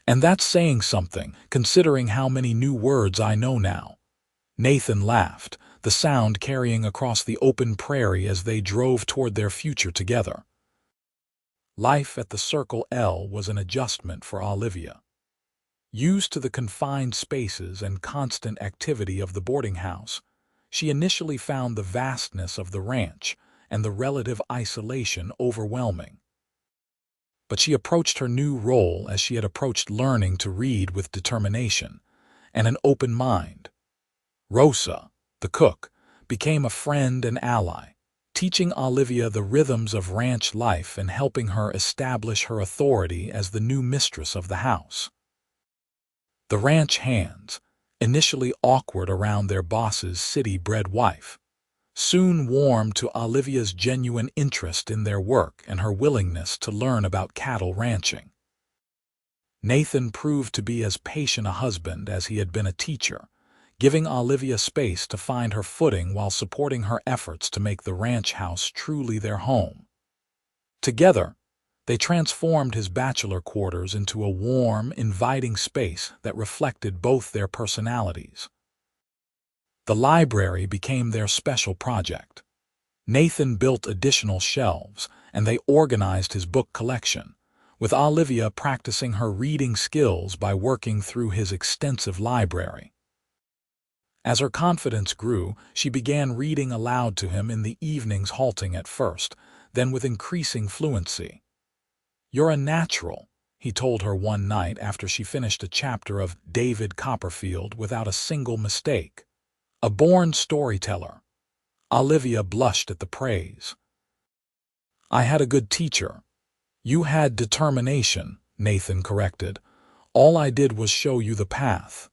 [SPEAKER 1] "And that's saying something, considering how many new words I know now." Nathan laughed, the sound carrying across the open prairie as they drove toward their future together. Life at the Circle L was an adjustment for Olivia. Used to the confined spaces and constant activity of the boarding house, she initially found the vastness of the ranch and the relative isolation overwhelming. But she approached her new role as she had approached learning to read, with determination and an open mind. Rosa, the cook, became a friend and ally, teaching Olivia the rhythms of ranch life and helping her establish her authority as the new mistress of the house. The ranch hands, initially awkward around their boss's city-bred wife, soon warmed to Olivia's genuine interest in their work and her willingness to learn about cattle ranching. Nathan proved to be as patient a husband as he had been a teacher, giving Olivia space to find her footing while supporting her efforts to make the ranch house truly their home. Together, they transformed his bachelor quarters into a warm, inviting space that reflected both their personalities. The library became their special project. Nathan built additional shelves, and they organized his book collection, with Olivia practicing her reading skills by working through his extensive library. As her confidence grew, she began reading aloud to him in the evenings, halting at first, then with increasing fluency. "You're a natural," he told her one night after she finished a chapter of David Copperfield without a single mistake. "A born storyteller." Olivia blushed at the praise. "I had a good teacher." "You had determination," Nathan corrected. "All I did was show you the path."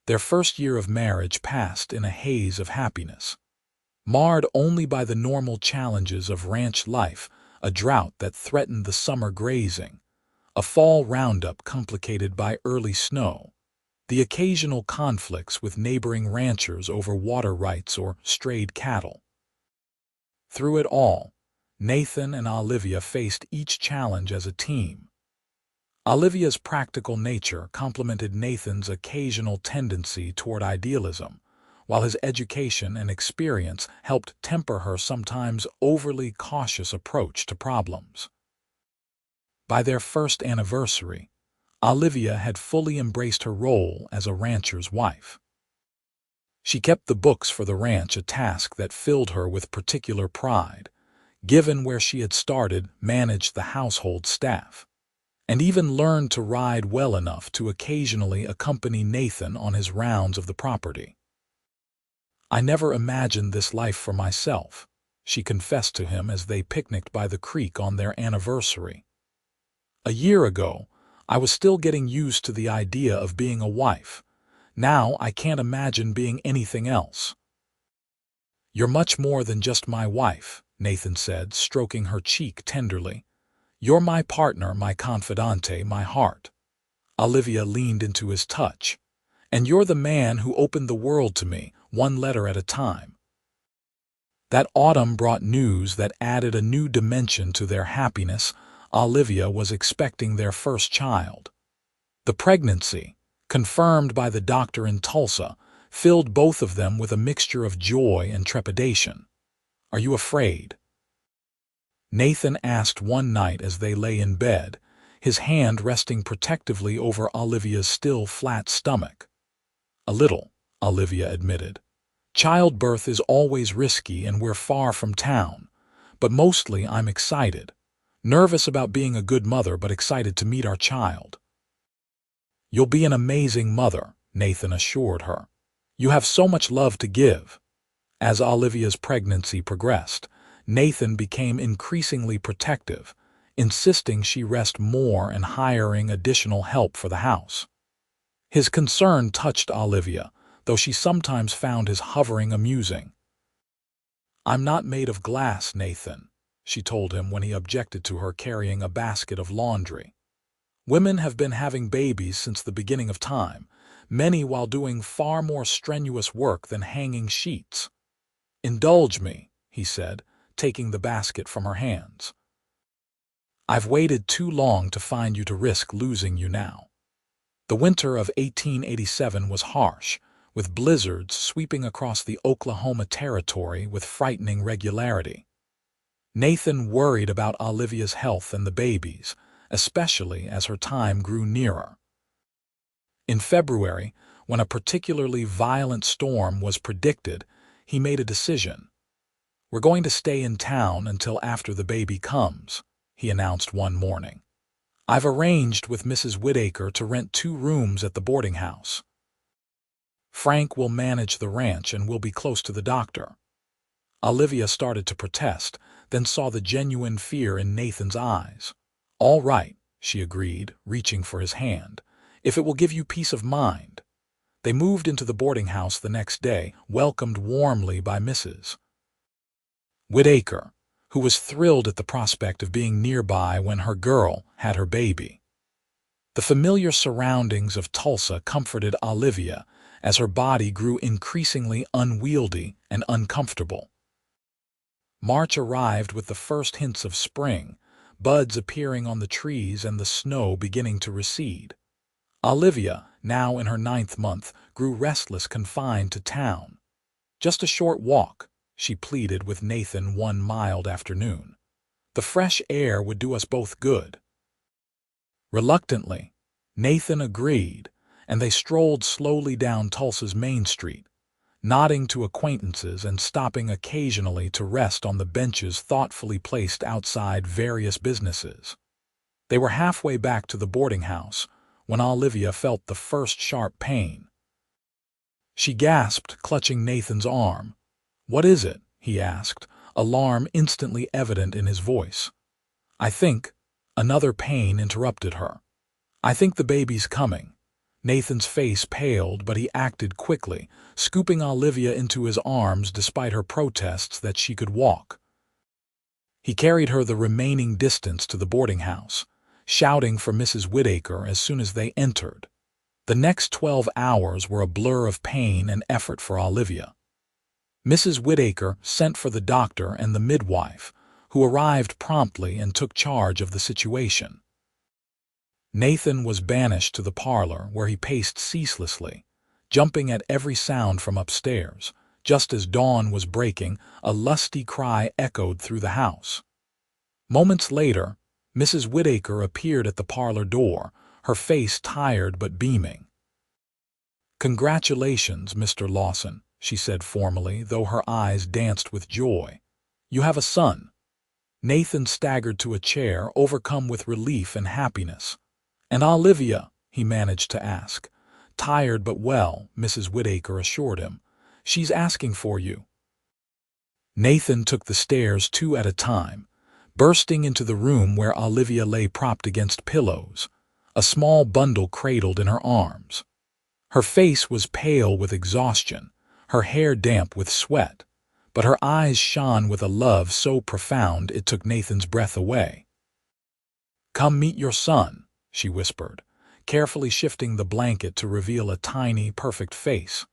[SPEAKER 1] Their first year of marriage passed in a haze of happiness, marred only by the normal challenges of ranch life, a drought that threatened the summer grazing, a fall roundup complicated by early snow, the occasional conflicts with neighboring ranchers over water rights or strayed cattle. Through it all, Nathan and Olivia faced each challenge as a team. Olivia's practical nature complemented Nathan's occasional tendency toward idealism, while his education and experience helped temper her sometimes overly cautious approach to problems. By their first anniversary, Olivia had fully embraced her role as a rancher's wife. She kept the books for the ranch, a task that filled her with particular pride, given where she had started, managed the household staff, and even learned to ride well enough to occasionally accompany Nathan on his rounds of the property. "I never imagined this life for myself," she confessed to him as they picnicked by the creek on their anniversary. "A year ago, I was still getting used to the idea of being a wife. Now I can't imagine being anything else." "You're much more than just my wife," Nathan said, stroking her cheek tenderly. "You're my partner, my confidante, my heart." Olivia leaned into his touch. "And you're the man who opened the world to me, one letter at a time." That autumn brought news that added a new dimension to their happiness. Olivia was expecting their first child. The pregnancy, confirmed by the doctor in Tulsa, filled both of them with a mixture of joy and trepidation. "Are you afraid?" Nathan asked one night as they lay in bed, his hand resting protectively over Olivia's still flat stomach. "A little," Olivia admitted. "Childbirth is always risky and we're far from town, but mostly I'm excited. Nervous about being a good mother, but excited to meet our child." "You'll be an amazing mother," Nathan assured her. "You have so much love to give." As Olivia's pregnancy progressed, Nathan became increasingly protective, insisting she rest more and hiring additional help for the house. His concern touched Olivia, though she sometimes found his hovering amusing. "I'm not made of glass, Nathan," she told him when he objected to her carrying a basket of laundry. "Women have been having babies since the beginning of time, many while doing far more strenuous work than hanging sheets." "Indulge me," he said, taking the basket from her hands. "I've waited too long to find you to risk losing you now." The winter of 1887 was harsh, with blizzards sweeping across the Oklahoma Territory with frightening regularity. Nathan worried about Olivia's health and the baby's, especially as her time grew nearer. In February, when a particularly violent storm was predicted, he made a decision. "We're going to stay in town until after the baby comes," he announced one morning. "I've arranged with Mrs. Whitaker to rent 2 rooms at the boarding house. Frank will manage the ranch and we'll be close to the doctor." Olivia started to protest, then saw the genuine fear in Nathan's eyes. "All right," she agreed, reaching for his hand, "if it will give you peace of mind." They moved into the boarding house the next day, welcomed warmly by Mrs. Whitaker, who was thrilled at the prospect of being nearby when her girl had her baby. The familiar surroundings of Tulsa comforted Olivia as her body grew increasingly unwieldy and uncomfortable. March arrived with the first hints of spring, buds appearing on the trees and the snow beginning to recede. Olivia, now in her 9th month, grew restless, confined to town. "Just a short walk," she pleaded with Nathan one mild afternoon. "The fresh air would do us both good." Reluctantly, Nathan agreed, and they strolled slowly down Tulsa's Main Street, nodding to acquaintances and stopping occasionally to rest on the benches thoughtfully placed outside various businesses. They were halfway back to the boarding house when Olivia felt the first sharp pain. She gasped, clutching Nathan's arm. "What is it?" he asked, alarm instantly evident in his voice. "I think—" Another pain interrupted her. "I think the baby's coming." Nathan's face paled, but he acted quickly, scooping Olivia into his arms despite her protests that she could walk. He carried her the remaining distance to the boarding house, shouting for Mrs. Whitaker as soon as they entered. The next 12 hours were a blur of pain and effort for Olivia. Mrs. Whitaker sent for the doctor and the midwife, who arrived promptly and took charge of the situation. Nathan was banished to the parlor, where he paced ceaselessly, jumping at every sound from upstairs. Just as dawn was breaking, a lusty cry echoed through the house. Moments later, Mrs. Whitaker appeared at the parlor door, her face tired but beaming. "Congratulations, Mr. Lawson," she said formally, though her eyes danced with joy. "You have a son." Nathan staggered to a chair, overcome with relief and happiness. "And Olivia?" he managed to ask. "Tired but well," Mrs. Whitaker assured him. "She's asking for you." Nathan took the stairs 2 at a time, bursting into the room where Olivia lay propped against pillows, a small bundle cradled in her arms. Her face was pale with exhaustion, her hair damp with sweat, but her eyes shone with a love so profound it took Nathan's breath away. "Come meet your son," she whispered, carefully shifting the blanket to reveal a tiny, perfect face.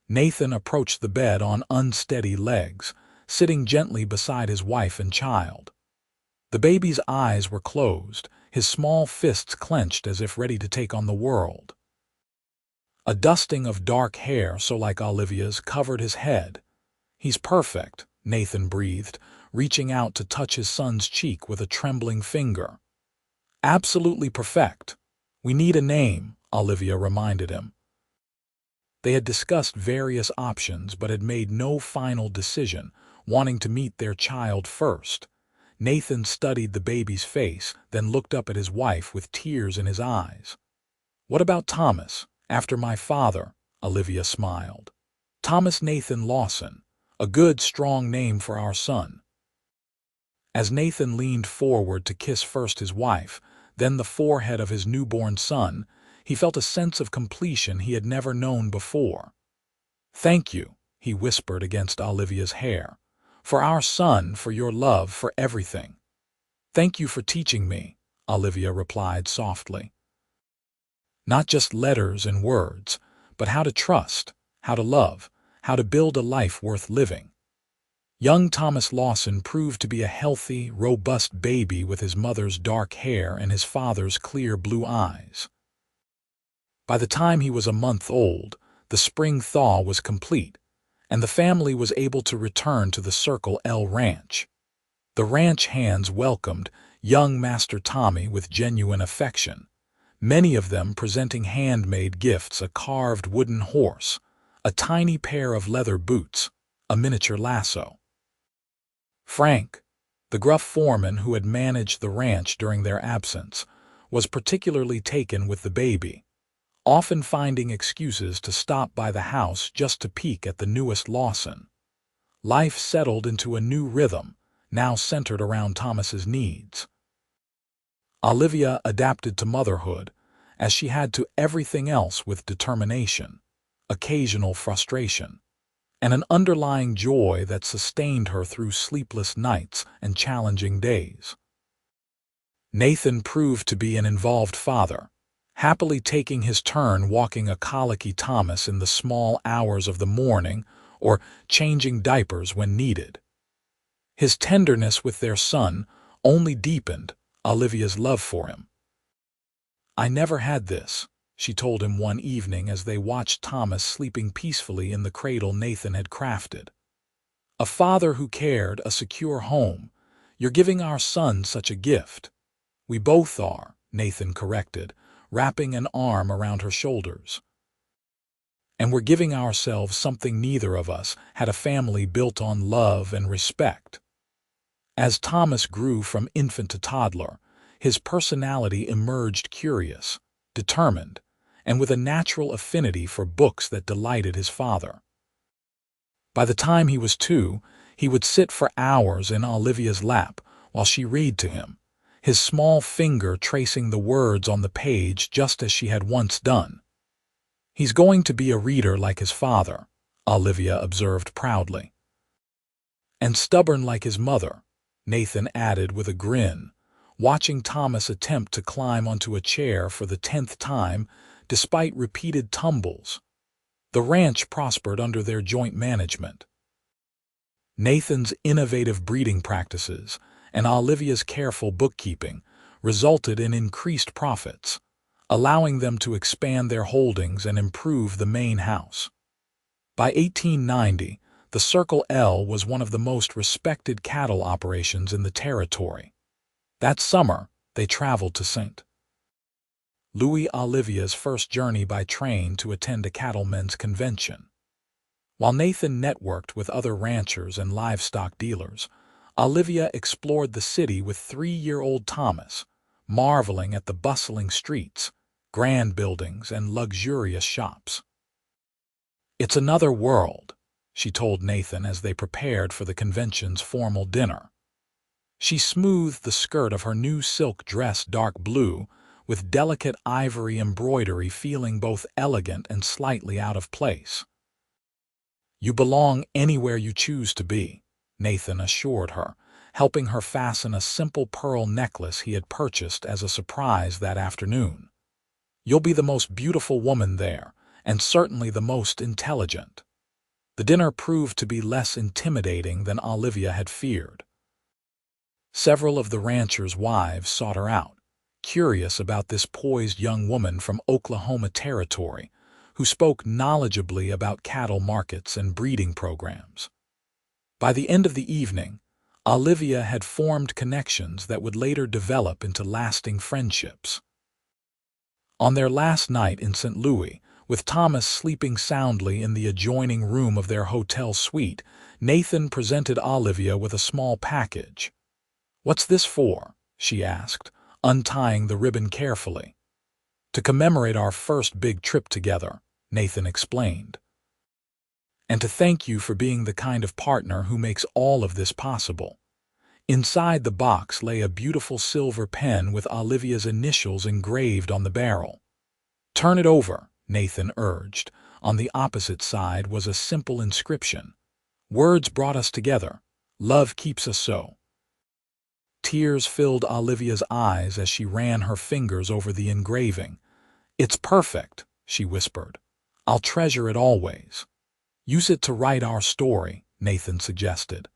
[SPEAKER 1] Nathan approached the bed on unsteady legs, sitting gently beside his wife and child. The baby's eyes were closed, his small fists clenched as if ready to take on the world. A dusting of dark hair, so like Olivia's, covered his head. "He's perfect," Nathan breathed, reaching out to touch his son's cheek with a trembling finger. "Absolutely perfect. We need a name," Olivia reminded him. They had discussed various options but had made no final decision, wanting to meet their child first. Nathan studied the baby's face, then looked up at his wife with tears in his eyes. "What about Thomas, after my father?" Olivia smiled. "Thomas Nathan Lawson, a good, strong name for our son." As Nathan leaned forward to kiss first his wife, then the forehead of his newborn son, he felt a sense of completion he had never known before. "Thank you," he whispered against Olivia's hair, "for our son, for your love, for everything." "Thank you for teaching me," Olivia replied softly. "Not just letters and words, but how to trust, how to love, how to build a life worth living." Young Thomas Lawson proved to be a healthy, robust baby with his mother's dark hair and his father's clear blue eyes. By the time he was a month old, the spring thaw was complete, and the family was able to return to the Circle L Ranch. The ranch hands welcomed young Master Tommy with genuine affection, many of them presenting handmade gifts: a carved wooden horse, a tiny pair of leather boots, a miniature lasso. Frank, the gruff foreman who had managed the ranch during their absence, was particularly taken with the baby, often finding excuses to stop by the house just to peek at the newest Lawson. Life settled into a new rhythm, now centered around Thomas's needs. Olivia adapted to motherhood, as she had to everything else, with determination, occasional frustration, and an underlying joy that sustained her through sleepless nights and challenging days. Nathan proved to be an involved father, happily taking his turn walking a colicky Thomas in the small hours of the morning or changing diapers when needed. His tenderness with their son only deepened Olivia's love for him. "I never had this," she told him one evening as they watched Thomas sleeping peacefully in the cradle Nathan had crafted. "A father who cared, a secure home. You're giving our son such a gift." "We both are," Nathan corrected, wrapping an arm around her shoulders. "And we're giving ourselves something neither of us had: a family built on love and respect." As Thomas grew from infant to toddler, his personality emerged curious, determined, and with a natural affinity for books that delighted his father. By the time he was 2, he would sit for hours in Olivia's lap while she read to him, his small finger tracing the words on the page just as she had once done. "He's going to be a reader like his father," Olivia observed proudly. "And stubborn like his mother," Nathan added with a grin, watching Thomas attempt to climb onto a chair for the 10th time despite repeated tumbles. The ranch prospered under their joint management. Nathan's innovative breeding practices and Olivia's careful bookkeeping resulted in increased profits, allowing them to expand their holdings and improve the main house. By 1890, the Circle L was one of the most respected cattle operations in the territory. That summer, they traveled to St. Louis, Olivia's first journey by train to attend a cattlemen's convention. While Nathan networked with other ranchers and livestock dealers, Olivia explored the city with 3-year-old Thomas, marveling at the bustling streets, grand buildings, and luxurious shops. "It's another world," she told Nathan as they prepared for the convention's formal dinner. She smoothed the skirt of her new silk dress, dark blue, with delicate ivory embroidery, feeling both elegant and slightly out of place. "You belong anywhere you choose to be," Nathan assured her, helping her fasten a simple pearl necklace he had purchased as a surprise that afternoon. "You'll be the most beautiful woman there, and certainly the most intelligent." The dinner proved to be less intimidating than Olivia had feared. Several of the ranchers' wives sought her out, curious about this poised young woman from Oklahoma Territory who spoke knowledgeably about cattle markets and breeding programs. By the end of the evening, Olivia had formed connections that would later develop into lasting friendships. On their last night in St. Louis, with Thomas sleeping soundly in the adjoining room of their hotel suite, Nathan presented Olivia with a small package. "What's this for?" she asked, untying the ribbon carefully. "To commemorate our first big trip together," Nathan explained. "And to thank you for being the kind of partner who makes all of this possible. Inside the box lay a beautiful silver pen with Olivia's initials engraved on the barrel. "Turn it over," Nathan urged. On the opposite side was a simple inscription. "Words brought us together. Love keeps us so." Tears filled Olivia's eyes as she ran her fingers over the engraving. "It's perfect," she whispered. "I'll treasure it always." "Use it to write our story," Nathan suggested.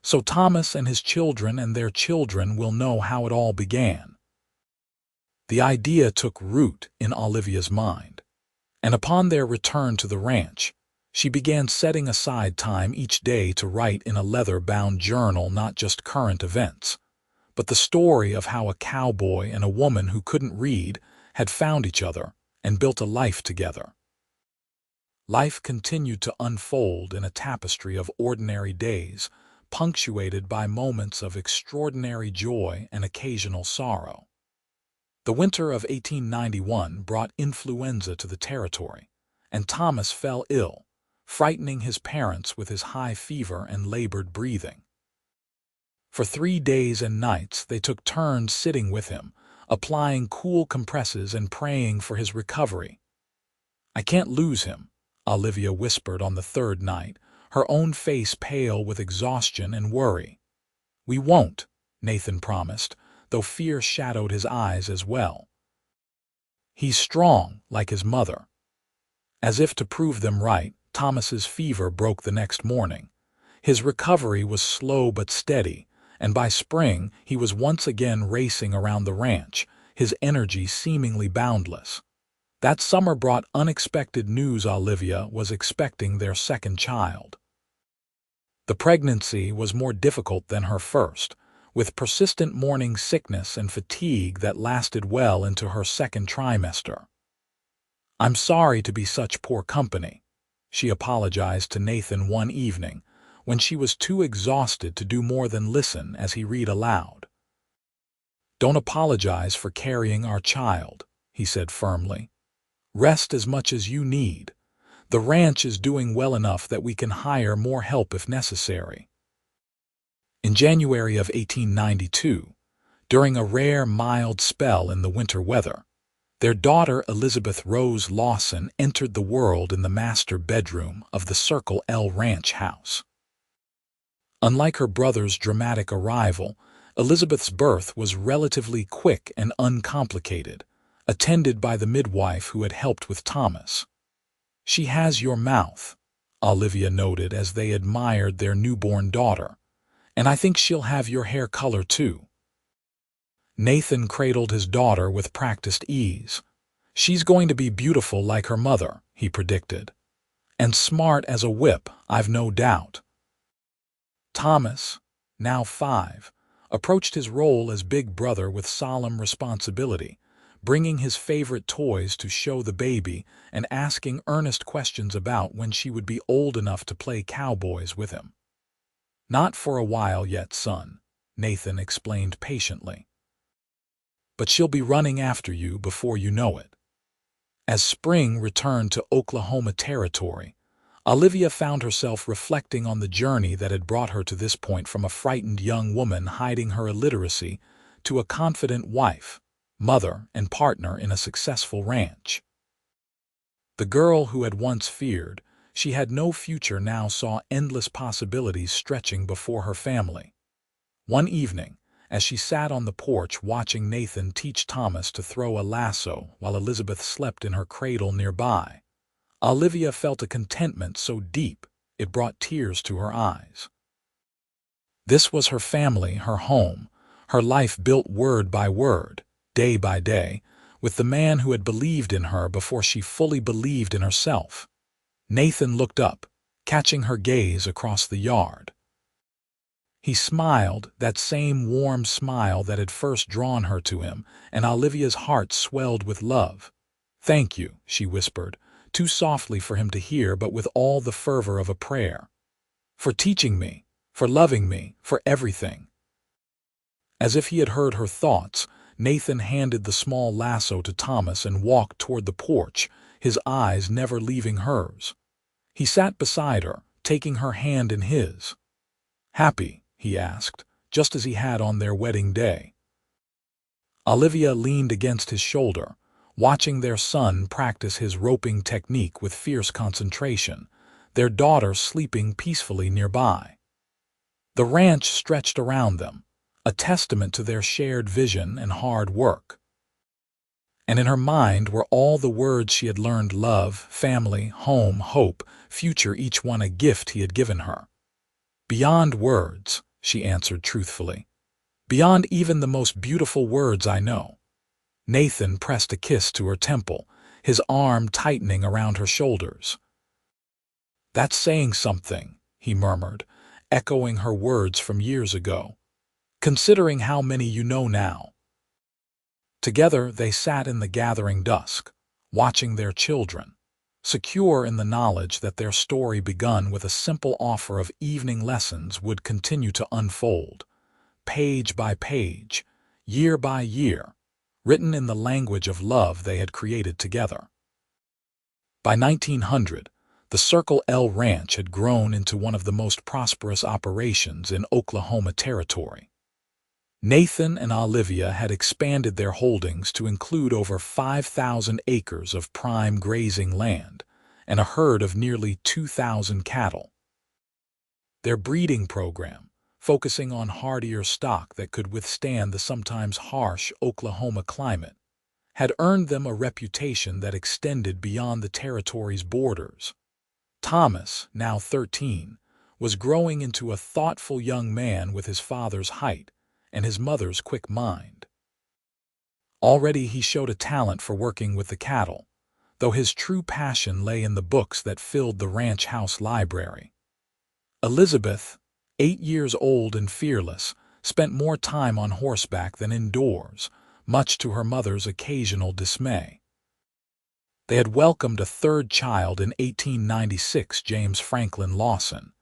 [SPEAKER 1] "So Thomas and his children and their children will know how it all began." The idea took root in Olivia's mind, and upon their return to the ranch, she began setting aside time each day to write in a leather-bound journal not just current events, but the story of how a cowboy and a woman who couldn't read had found each other and built a life together. Life continued to unfold in a tapestry of ordinary days, punctuated by moments of extraordinary joy and occasional sorrow. The winter of 1891 brought influenza to the territory, and Thomas fell ill, frightening his parents with his high fever and labored breathing. For 3 days and nights they took turns sitting with him, applying cool compresses and praying for his recovery. "I can't lose him," Olivia whispered on the third night, her own face pale with exhaustion and worry. "We won't," Nathan promised, though fear shadowed his eyes as well. "He's strong, like his mother." As if to prove them right, Thomas's fever broke the next morning. His recovery was slow but steady, and by spring he was once again racing around the ranch, his energy seemingly boundless. That summer brought unexpected news. Olivia was expecting their second child. The pregnancy was more difficult than her first, with persistent morning sickness and fatigue that lasted well into her second trimester. "I'm sorry to be such poor company," she apologized to Nathan one evening, when she was too exhausted to do more than listen as he read aloud. "Don't apologize for carrying our child," he said firmly. "Rest as much as you need. The ranch is doing well enough that we can hire more help if necessary." In January of 1892, during a rare mild spell in the winter weather, their daughter Elizabeth Rose Lawson entered the world in the master bedroom of the Circle L Ranch house. Unlike her brother's dramatic arrival, Elizabeth's birth was relatively quick and uncomplicated, attended by the midwife who had helped with Thomas. "She has your mouth," Olivia noted as they admired their newborn daughter, "and I think she'll have your hair color too." Nathan cradled his daughter with practiced ease. "She's going to be beautiful like her mother," he predicted. "And smart as a whip, I've no doubt." Thomas, now 5, approached his role as big brother with solemn responsibility, bringing his favorite toys to show the baby and asking earnest questions about when she would be old enough to play cowboys with him. "Not for a while yet, son," Nathan explained patiently. "But she'll be running after you before you know it." As spring returned to Oklahoma territory, Olivia found herself reflecting on the journey that had brought her to this point, from a frightened young woman hiding her illiteracy to a confident wife, mother, and partner in a successful ranch. The girl who had once feared she had no future now saw endless possibilities stretching before her family. One evening, as she sat on the porch watching Nathan teach Thomas to throw a lasso while Elizabeth slept in her cradle nearby, Olivia felt a contentment so deep it brought tears to her eyes. This was her family, her home, her life built word by word, day by day, with the man who had believed in her before she fully believed in herself. Nathan looked up, catching her gaze across the yard. He smiled, that same warm smile that had first drawn her to him, and Olivia's heart swelled with love. "Thank you," she whispered, too softly for him to hear but with all the fervor of a prayer. "For teaching me, for loving me, for everything." As if he had heard her thoughts, Nathan handed the small lasso to Thomas and walked toward the porch, his eyes never leaving hers. He sat beside her, taking her hand in his. "Happy?" he asked, just as he had on their wedding day. Olivia leaned against his shoulder, watching their son practice his roping technique with fierce concentration, their daughter sleeping peacefully nearby. The ranch stretched around them, a testament to their shared vision and hard work. And in her mind were all the words she had learned: love, family, home, hope, future, each one a gift he had given her. "Beyond words," she answered truthfully. "Beyond even the most beautiful words I know." Nathan pressed a kiss to her temple, his arm tightening around her shoulders. "That's saying something," he murmured, echoing her words from years ago. "Considering how many you know now." Together they sat in the gathering dusk, watching their children, secure in the knowledge that their story, begun with a simple offer of evening lessons, would continue to unfold, page by page, year by year, written in the language of love they had created together. By 1900, the Circle L Ranch had grown into one of the most prosperous operations in Oklahoma Territory. Nathan and Olivia had expanded their holdings to include over 5,000 acres of prime grazing land and a herd of nearly 2,000 cattle. Their breeding program, focusing on hardier stock that could withstand the sometimes harsh Oklahoma climate, had earned them a reputation that extended beyond the territory's borders. Thomas, now 13, was growing into a thoughtful young man with his father's height and his mother's quick mind. Already he showed a talent for working with the cattle, though his true passion lay in the books that filled the ranch house library. Elizabeth, 8 years old and fearless, spent more time on horseback than indoors, much to her mother's occasional dismay. They had welcomed a third child in 1896, James Franklin Lawson,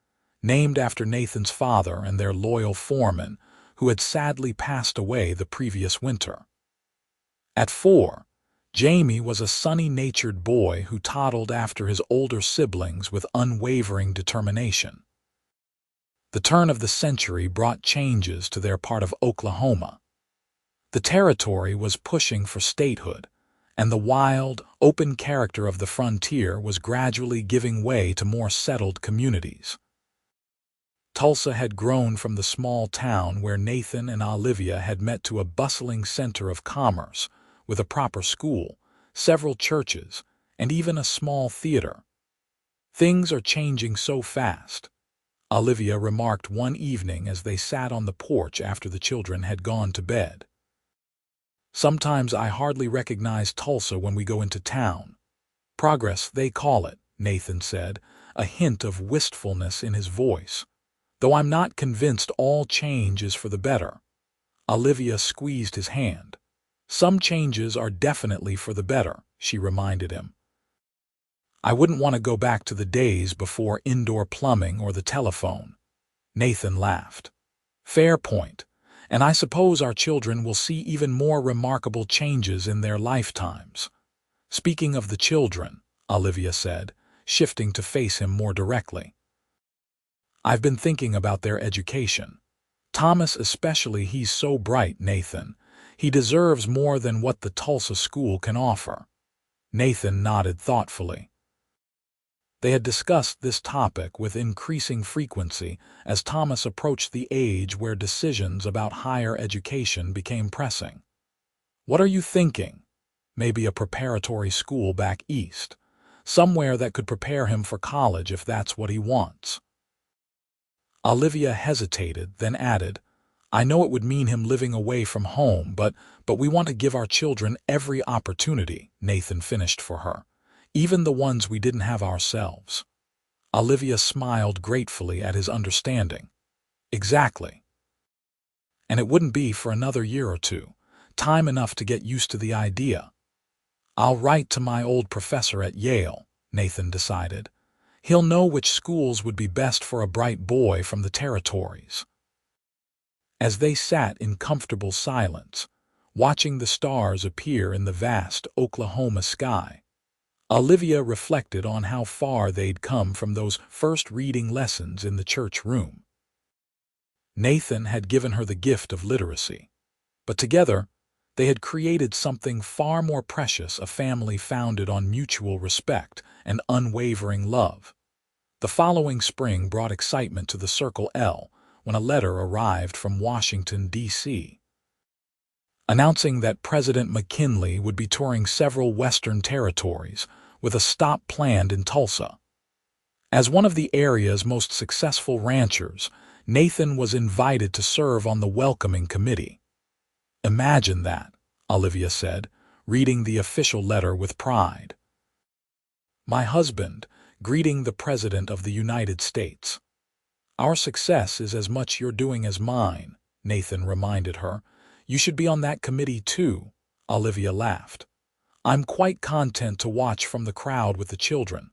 [SPEAKER 1] named after Nathan's father and their loyal foreman, who had sadly passed away the previous winter. At 4, Jamie was a sunny-natured boy who toddled after his older siblings with unwavering determination. The turn of the century brought changes to their part of Oklahoma. The territory was pushing for statehood, and the wild, open character of the frontier was gradually giving way to more settled communities. Tulsa had grown from the small town where Nathan and Olivia had met to a bustling center of commerce, with a proper school, several churches, and even a small theater. "Things are changing so fast," Olivia remarked one evening as they sat on the porch after the children had gone to bed. "Sometimes I hardly recognize Tulsa when we go into town. Progress, they call it," Nathan said, a hint of wistfulness in his voice. "Though I'm not convinced all change is for the better." Olivia squeezed his hand. "Some changes are definitely for the better," she reminded him. "I wouldn't want to go back to the days before indoor plumbing or the telephone." Nathan laughed. "Fair point, and I suppose our children will see even more remarkable changes in their lifetimes." "Speaking of the children," Olivia said, shifting to face him more directly, "I've been thinking about their education. Thomas especially, he's so bright, Nathan. He deserves more than what the Tulsa school can offer." Nathan nodded thoughtfully. They had discussed this topic with increasing frequency as Thomas approached the age where decisions about higher education became pressing. "What are you thinking?" "Maybe a preparatory school back east. Somewhere that could prepare him for college if that's what he wants." Olivia hesitated, then added, "I know it would mean him living away from home, but we want to give our children every opportunity," Nathan finished for her, "even the ones we didn't have ourselves." Olivia smiled gratefully at his understanding. "Exactly. And it wouldn't be for another year or two, time enough to get used to the idea." "I'll write to my old professor at Yale," Nathan decided. "He'll know which schools would be best for a bright boy from the territories." As they sat in comfortable silence, watching the stars appear in the vast Oklahoma sky, Olivia reflected on how far they'd come from those first reading lessons in the church room. Nathan had given her the gift of literacy, but together they had created something far more precious, a family founded on mutual respect and unwavering love. The following spring brought excitement to the Circle L when a letter arrived from Washington, D.C., announcing that President McKinley would be touring several Western territories with a stop planned in Tulsa. As one of the area's most successful ranchers, Nathan was invited to serve on the welcoming committee. "Imagine that," Olivia said, reading the official letter with pride. "My husband, greeting the President of the United States. Our success is as much your doing as mine," Nathan reminded her. "You should be on that committee too," Olivia laughed. "I'm quite content to watch from the crowd with the children.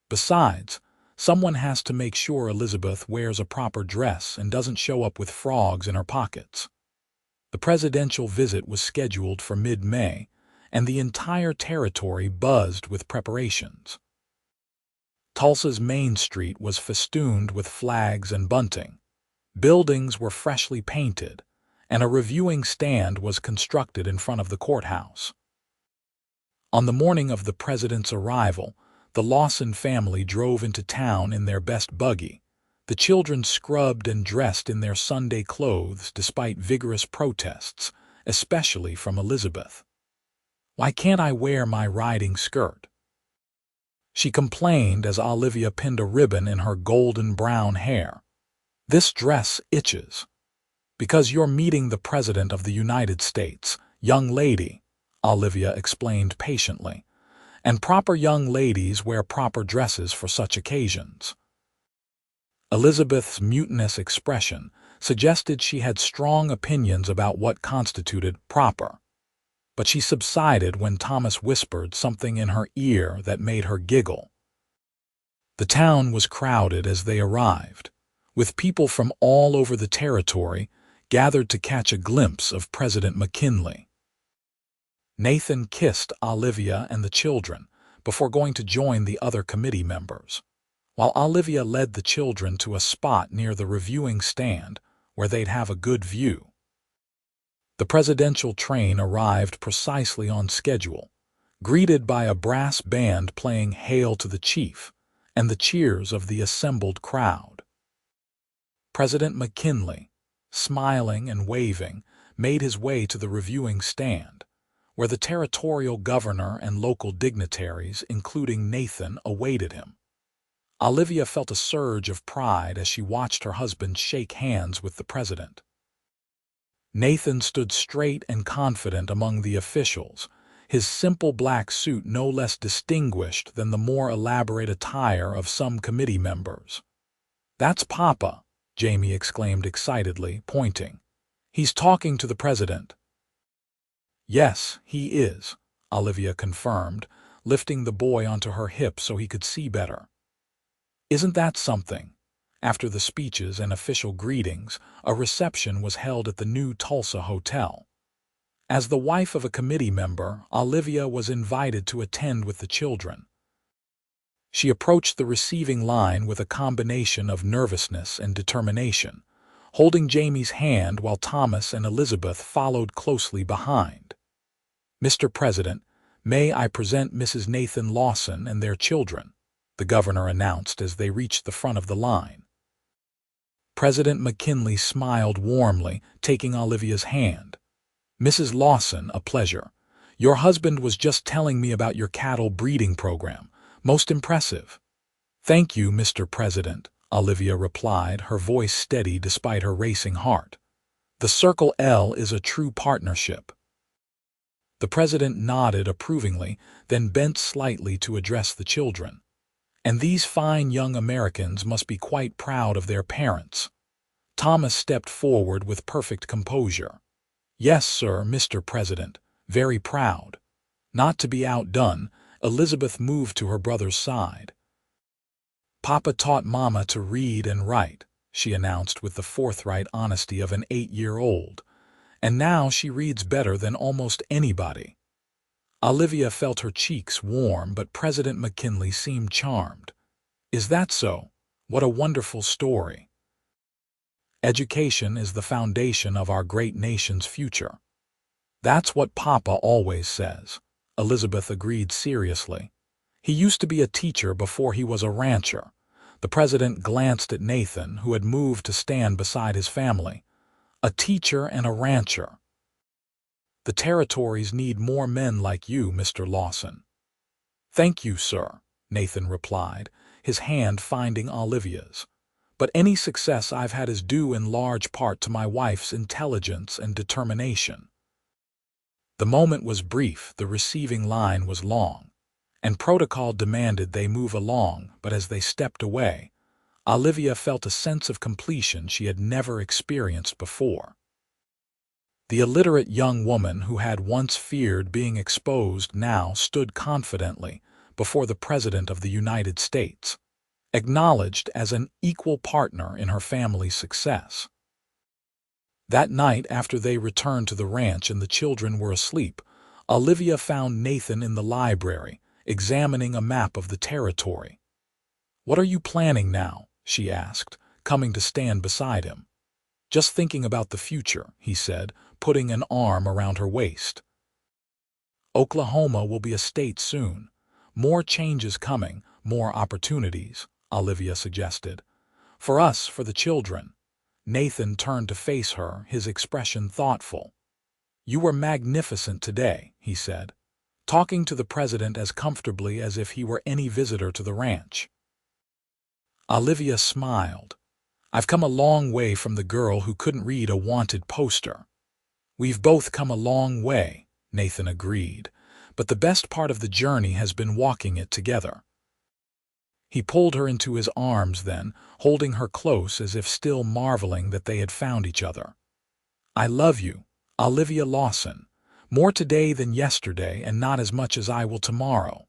[SPEAKER 1] Besides, someone has to make sure Elizabeth wears a proper dress and doesn't show up with frogs in her pockets." The presidential visit was scheduled for mid-May, and the entire territory buzzed with preparations. Tulsa's Main Street was festooned with flags and bunting. Buildings were freshly painted, and a reviewing stand was constructed in front of the courthouse. On the morning of the president's arrival, the Lawson family drove into town in their best buggy. The children scrubbed and dressed in their Sunday clothes despite vigorous protests, especially from Elizabeth. "Why can't I wear my riding skirt?" she complained as Olivia pinned a ribbon in her golden brown hair. "This dress itches." "Because you're meeting the President of the United States, young lady," Olivia explained patiently, "and proper young ladies wear proper dresses for such occasions." Elizabeth's mutinous expression suggested she had strong opinions about what constituted proper, but she subsided when Thomas whispered something in her ear that made her giggle. The town was crowded as they arrived, with people from all over the territory gathered to catch a glimpse of President McKinley. Nathan kissed Olivia and the children before going to join the other committee members, while Olivia led the children to a spot near the reviewing stand where they'd have a good view. The presidential train arrived precisely on schedule, greeted by a brass band playing "Hail to the Chief" and the cheers of the assembled crowd. President McKinley, smiling and waving, made his way to the reviewing stand, where the territorial governor and local dignitaries, including Nathan, awaited him. Olivia felt a surge of pride as she watched her husband shake hands with the president. Nathan stood straight and confident among the officials, his simple black suit no less distinguished than the more elaborate attire of some committee members. "That's Papa," Jamie exclaimed excitedly, pointing. "He's talking to the president." "Yes, he is," Olivia confirmed, lifting the boy onto her hip so he could see better. "Isn't that something?" After the speeches and official greetings, a reception was held at the new Tulsa hotel. As the wife of a committee member, Olivia was invited to attend with the children. She approached the receiving line with a combination of nervousness and determination, holding Jamie's hand while Thomas and Elizabeth followed closely behind. "Mr. President, may I present Mrs. Nathan Lawson and their children," the governor announced as they reached the front of the line. President McKinley smiled warmly, taking Olivia's hand. "Mrs. Lawson, a pleasure. Your husband was just telling me about your cattle breeding program. Most impressive." "Thank you, Mr. President," Olivia replied, her voice steady despite her racing heart. "The Circle L is a true partnership." The president nodded approvingly, then bent slightly to address the children. "And these fine young Americans must be quite proud of their parents." Thomas stepped forward with perfect composure. "Yes, sir, Mr. President, very proud." Not to be outdone, Elizabeth moved to her brother's side. "Papa taught Mama to read and write," she announced with the forthright honesty of an 8-year-old. "And now she reads better than almost anybody." Olivia felt her cheeks warm, but President McKinley seemed charmed. "Is that so? What a wonderful story." Education is the foundation of our great nation's future. That's what Papa always says, Elizabeth agreed seriously. He used to be a teacher before he was a rancher. The president glanced at Nathan, who had moved to stand beside his family. A teacher and a rancher. The territories need more men like you, Mr. Lawson. Thank you, sir, Nathan replied, his hand finding Olivia's. But any success I've had is due in large part to my wife's intelligence and determination. The moment was brief, the receiving line was long, and protocol demanded they move along, but as they stepped away, Olivia felt a sense of completion she had never experienced before. The illiterate young woman who had once feared being exposed now stood confidently before the President of the United States, acknowledged as an equal partner in her family's success. That night, after they returned to the ranch and the children were asleep, Olivia found Nathan in the library, examining a map of the territory. "What are you planning now?" she asked, coming to stand beside him. "Just thinking about the future," he said, putting an arm around her waist. "Oklahoma will be a state soon. More changes coming, more opportunities," Olivia suggested. "For us, for the children." Nathan turned to face her, his expression thoughtful. "You were magnificent today," he said, talking to the president as comfortably as if he were any visitor to the ranch. Olivia smiled. "I've come a long way from the girl who couldn't read a wanted poster." "We've both come a long way," Nathan agreed, "but the best part of the journey has been walking it together." He pulled her into his arms then, holding her close as if still marveling that they had found each other. "I love you, Olivia Lawson, more today than yesterday and not as much as I will tomorrow."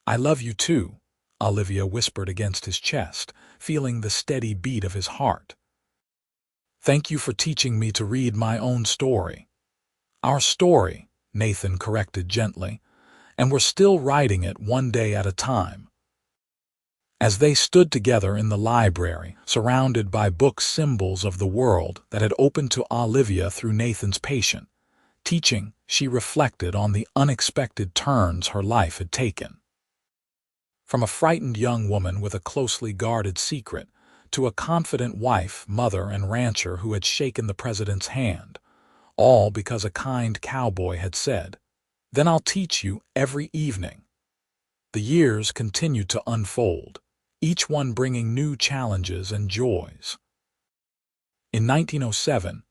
[SPEAKER 1] "I love you too," Olivia whispered against his chest, feeling the steady beat of his heart. "Thank you for teaching me to read my own story." "Our story," Nathan corrected gently, "and we're still writing it one day at a time." As they stood together in the library, surrounded by book symbols of the world that had opened to Olivia through Nathan's patient teaching, she reflected on the unexpected turns her life had taken. From a frightened young woman with a closely guarded secret to a confident wife, mother, and rancher who had shaken the president's hand, all because a kind cowboy had said, "Then I'll teach you every evening." The years continued to unfold, each one bringing new challenges and joys. In 1907,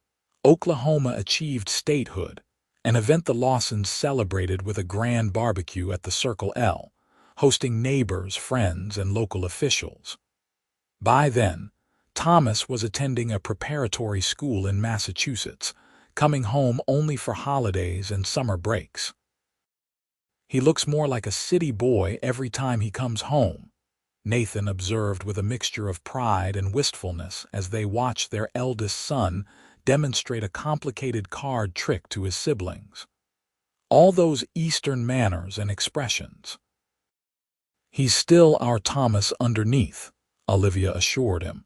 [SPEAKER 1] Oklahoma achieved statehood, an event the Lawsons celebrated with a grand barbecue at the Circle L, hosting neighbors, friends, and local officials. By then, Thomas was attending a preparatory school in Massachusetts, coming home only for holidays and summer breaks. "He looks more like a city boy every time he comes home," Nathan observed with a mixture of pride and wistfulness as they watched their eldest son demonstrate a complicated card trick to his siblings. All those Eastern manners and expressions. "He's still our Thomas underneath," Olivia assured him.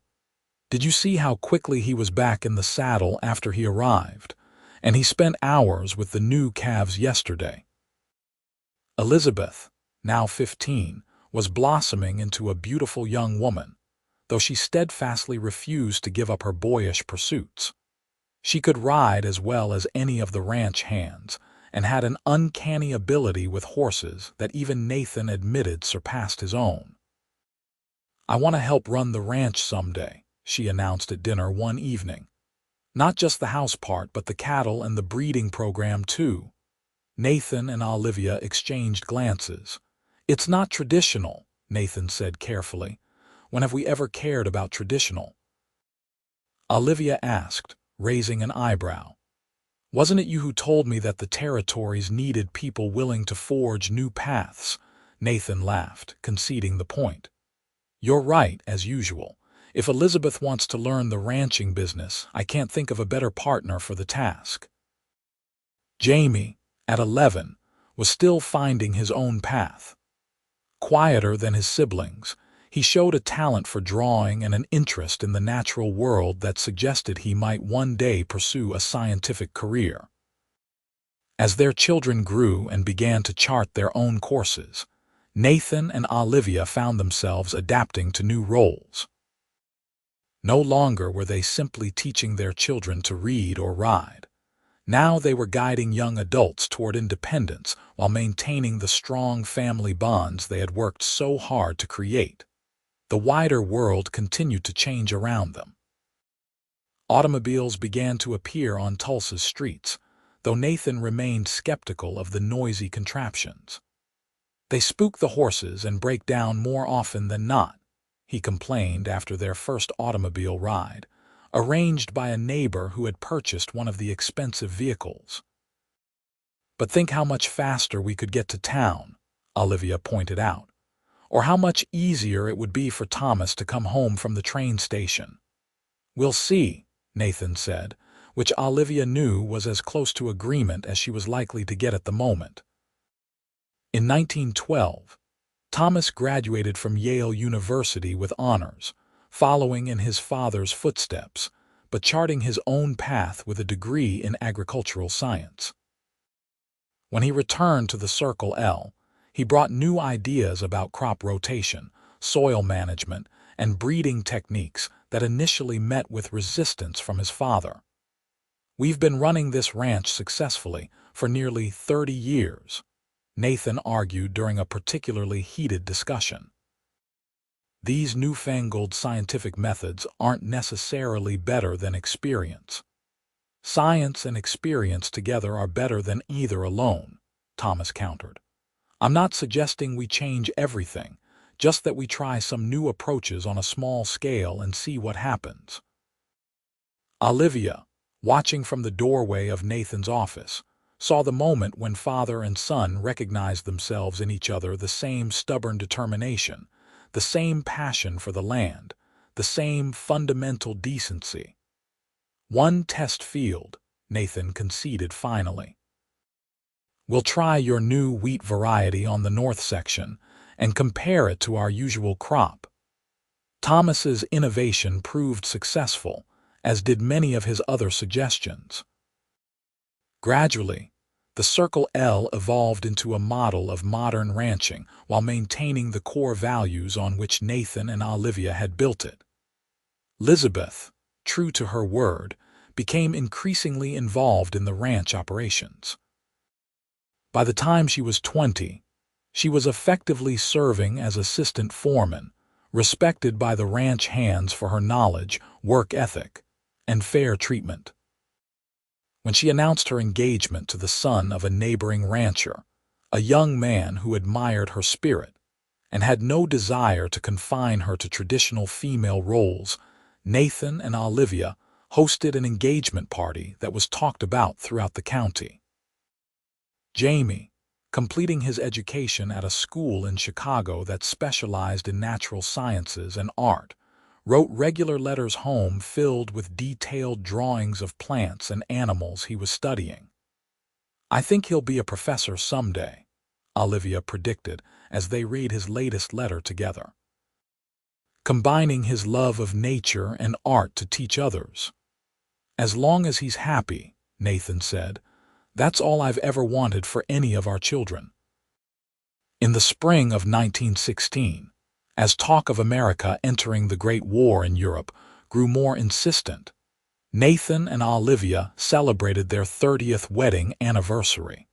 [SPEAKER 1] "Did you see how quickly he was back in the saddle after he arrived? And he spent hours with the new calves yesterday." Elizabeth, now 15, was blossoming into a beautiful young woman, though she steadfastly refused to give up her boyish pursuits. She could ride as well as any of the ranch hands, and had an uncanny ability with horses that even Nathan admitted surpassed his own. "I want to help run the ranch someday," she announced at dinner one evening. "Not just the house part, but the cattle and the breeding program too." Nathan and Olivia exchanged glances. "It's not traditional," Nathan said carefully. "When have we ever cared about traditional?" Olivia asked, raising an eyebrow. "Wasn't it you who told me that the territories needed people willing to forge new paths?" Nathan laughed, conceding the point. "You're right, as usual. If Elizabeth wants to learn the ranching business, I can't think of a better partner for the task." Jamie, at 11, was still finding his own path. Quieter than his siblings, He showed a talent for drawing and an interest in the natural world that suggested he might one day pursue a scientific career. As their children grew and began to chart their own courses, Nathan and Olivia found themselves adapting to new roles. No longer were they simply teaching their children to read or ride. Now they were guiding young adults toward independence while maintaining the strong family bonds they had worked so hard to create. The wider world continued to change around them. Automobiles began to appear on Tulsa's streets, though Nathan remained skeptical of the noisy contraptions. "They spook the horses and break down more often than not," he complained after their first automobile ride, arranged by a neighbor who had purchased one of the expensive vehicles. "But think how much faster we could get to town," Olivia pointed out, "or how much easier it would be for Thomas to come home from the train station." "We'll see," Nathan said, which Olivia knew was as close to agreement as she was likely to get at the moment. In 1912, Thomas graduated from Yale University with honors, following in his father's footsteps, but charting his own path with a degree in agricultural science. When he returned to the Circle L, he brought new ideas about crop rotation, soil management, and breeding techniques that initially met with resistance from his father. "We've been running this ranch successfully for nearly 30 years, Nathan argued during a particularly heated discussion. "These newfangled scientific methods aren't necessarily better than experience. Science and experience together are better than either alone," Thomas countered. "I'm not suggesting we change everything, just that we try some new approaches on a small scale and see what happens." Olivia, watching from the doorway of Nathan's office, saw the moment when father and son recognized themselves in each other, the same stubborn determination, the same passion for the land, the same fundamental decency. "One test field," Nathan conceded finally. "We'll try your new wheat variety on the north section and compare it to our usual crop." Thomas's innovation proved successful, as did many of his other suggestions. Gradually, the Circle L evolved into a model of modern ranching while maintaining the core values on which Nathan and Olivia had built it. Elizabeth, true to her word, became increasingly involved in the ranch operations. By the time she was 20, she was effectively serving as assistant foreman, respected by the ranch hands for her knowledge, work ethic, and fair treatment. When she announced her engagement to the son of a neighboring rancher, a young man who admired her spirit and had no desire to confine her to traditional female roles, Nathan and Olivia hosted an engagement party that was talked about throughout the county. Jamie, completing his education at a school in Chicago that specialized in natural sciences and art, wrote regular letters home filled with detailed drawings of plants and animals he was studying. "I think he'll be a professor someday," Olivia predicted as they read his latest letter together. "Combining his love of nature and art to teach others. As long as he's happy," Nathan said, "that's all I've ever wanted for any of our children." In the spring of 1916, as talk of America entering the Great War in Europe grew more insistent, Nathan and Olivia celebrated their 30th wedding anniversary.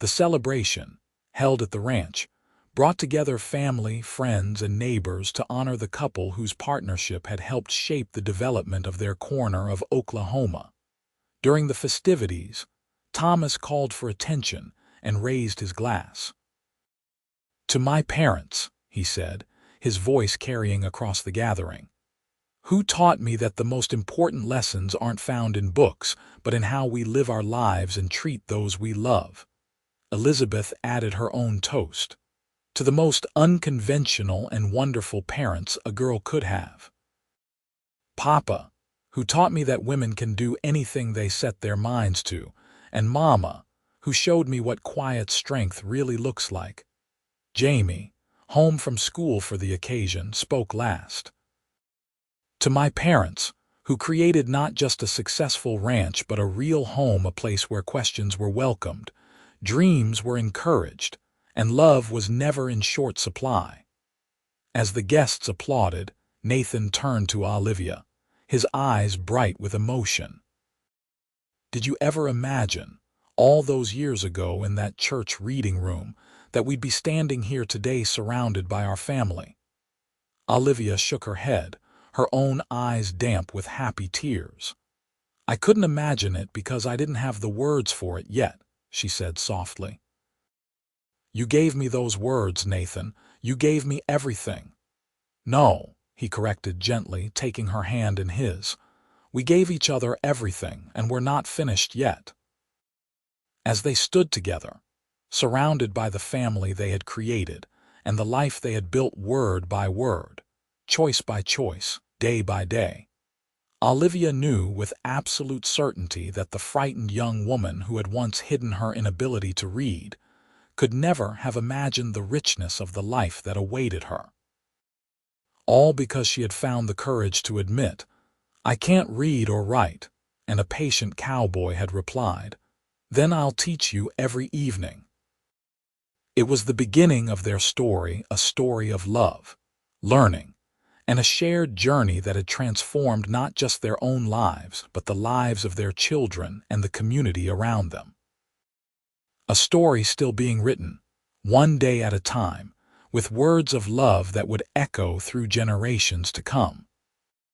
[SPEAKER 1] The celebration, held at the ranch, brought together family, friends, and neighbors to honor the couple whose partnership had helped shape the development of their corner of Oklahoma. During the festivities, Thomas called for attention and raised his glass. "To my parents," he said, his voice carrying across the gathering, "who taught me that the most important lessons aren't found in books, but in how we live our lives and treat those we love." Elizabeth added her own toast. "To the most unconventional and wonderful parents a girl could have. Papa, who taught me that women can do anything they set their minds to, and Mama, who showed me what quiet strength really looks like. Jamie, home from school for the occasion, spoke last. To my parents, who created not just a successful ranch but a real home, a place where questions were welcomed, dreams were encouraged, and love was never in short supply. As the guests applauded, Nathan turned to Olivia, his eyes bright with emotion. Did you ever imagine, all those years ago in that church reading room, that we'd be standing here today surrounded by our family? Olivia shook her head, her own eyes damp with happy tears. I couldn't imagine it because I didn't have the words for it yet, she said softly. You gave me those words, Nathan. You gave me everything. No, he corrected gently, taking her hand in his. We gave each other everything, and we're not finished yet. As they stood together, surrounded by the family they had created and the life they had built word by word, choice by choice, day by day, Olivia knew with absolute certainty that the frightened young woman who had once hidden her inability to read could never have imagined the richness of the life that awaited her. All because she had found the courage to admit, I can't read or write, and a patient cowboy had replied, Then I'll teach you every evening. It was the beginning of their story, a story of love, learning, and a shared journey that had transformed not just their own lives, but the lives of their children and the community around them. A story still being written, one day at a time, with words of love that would echo through generations to come.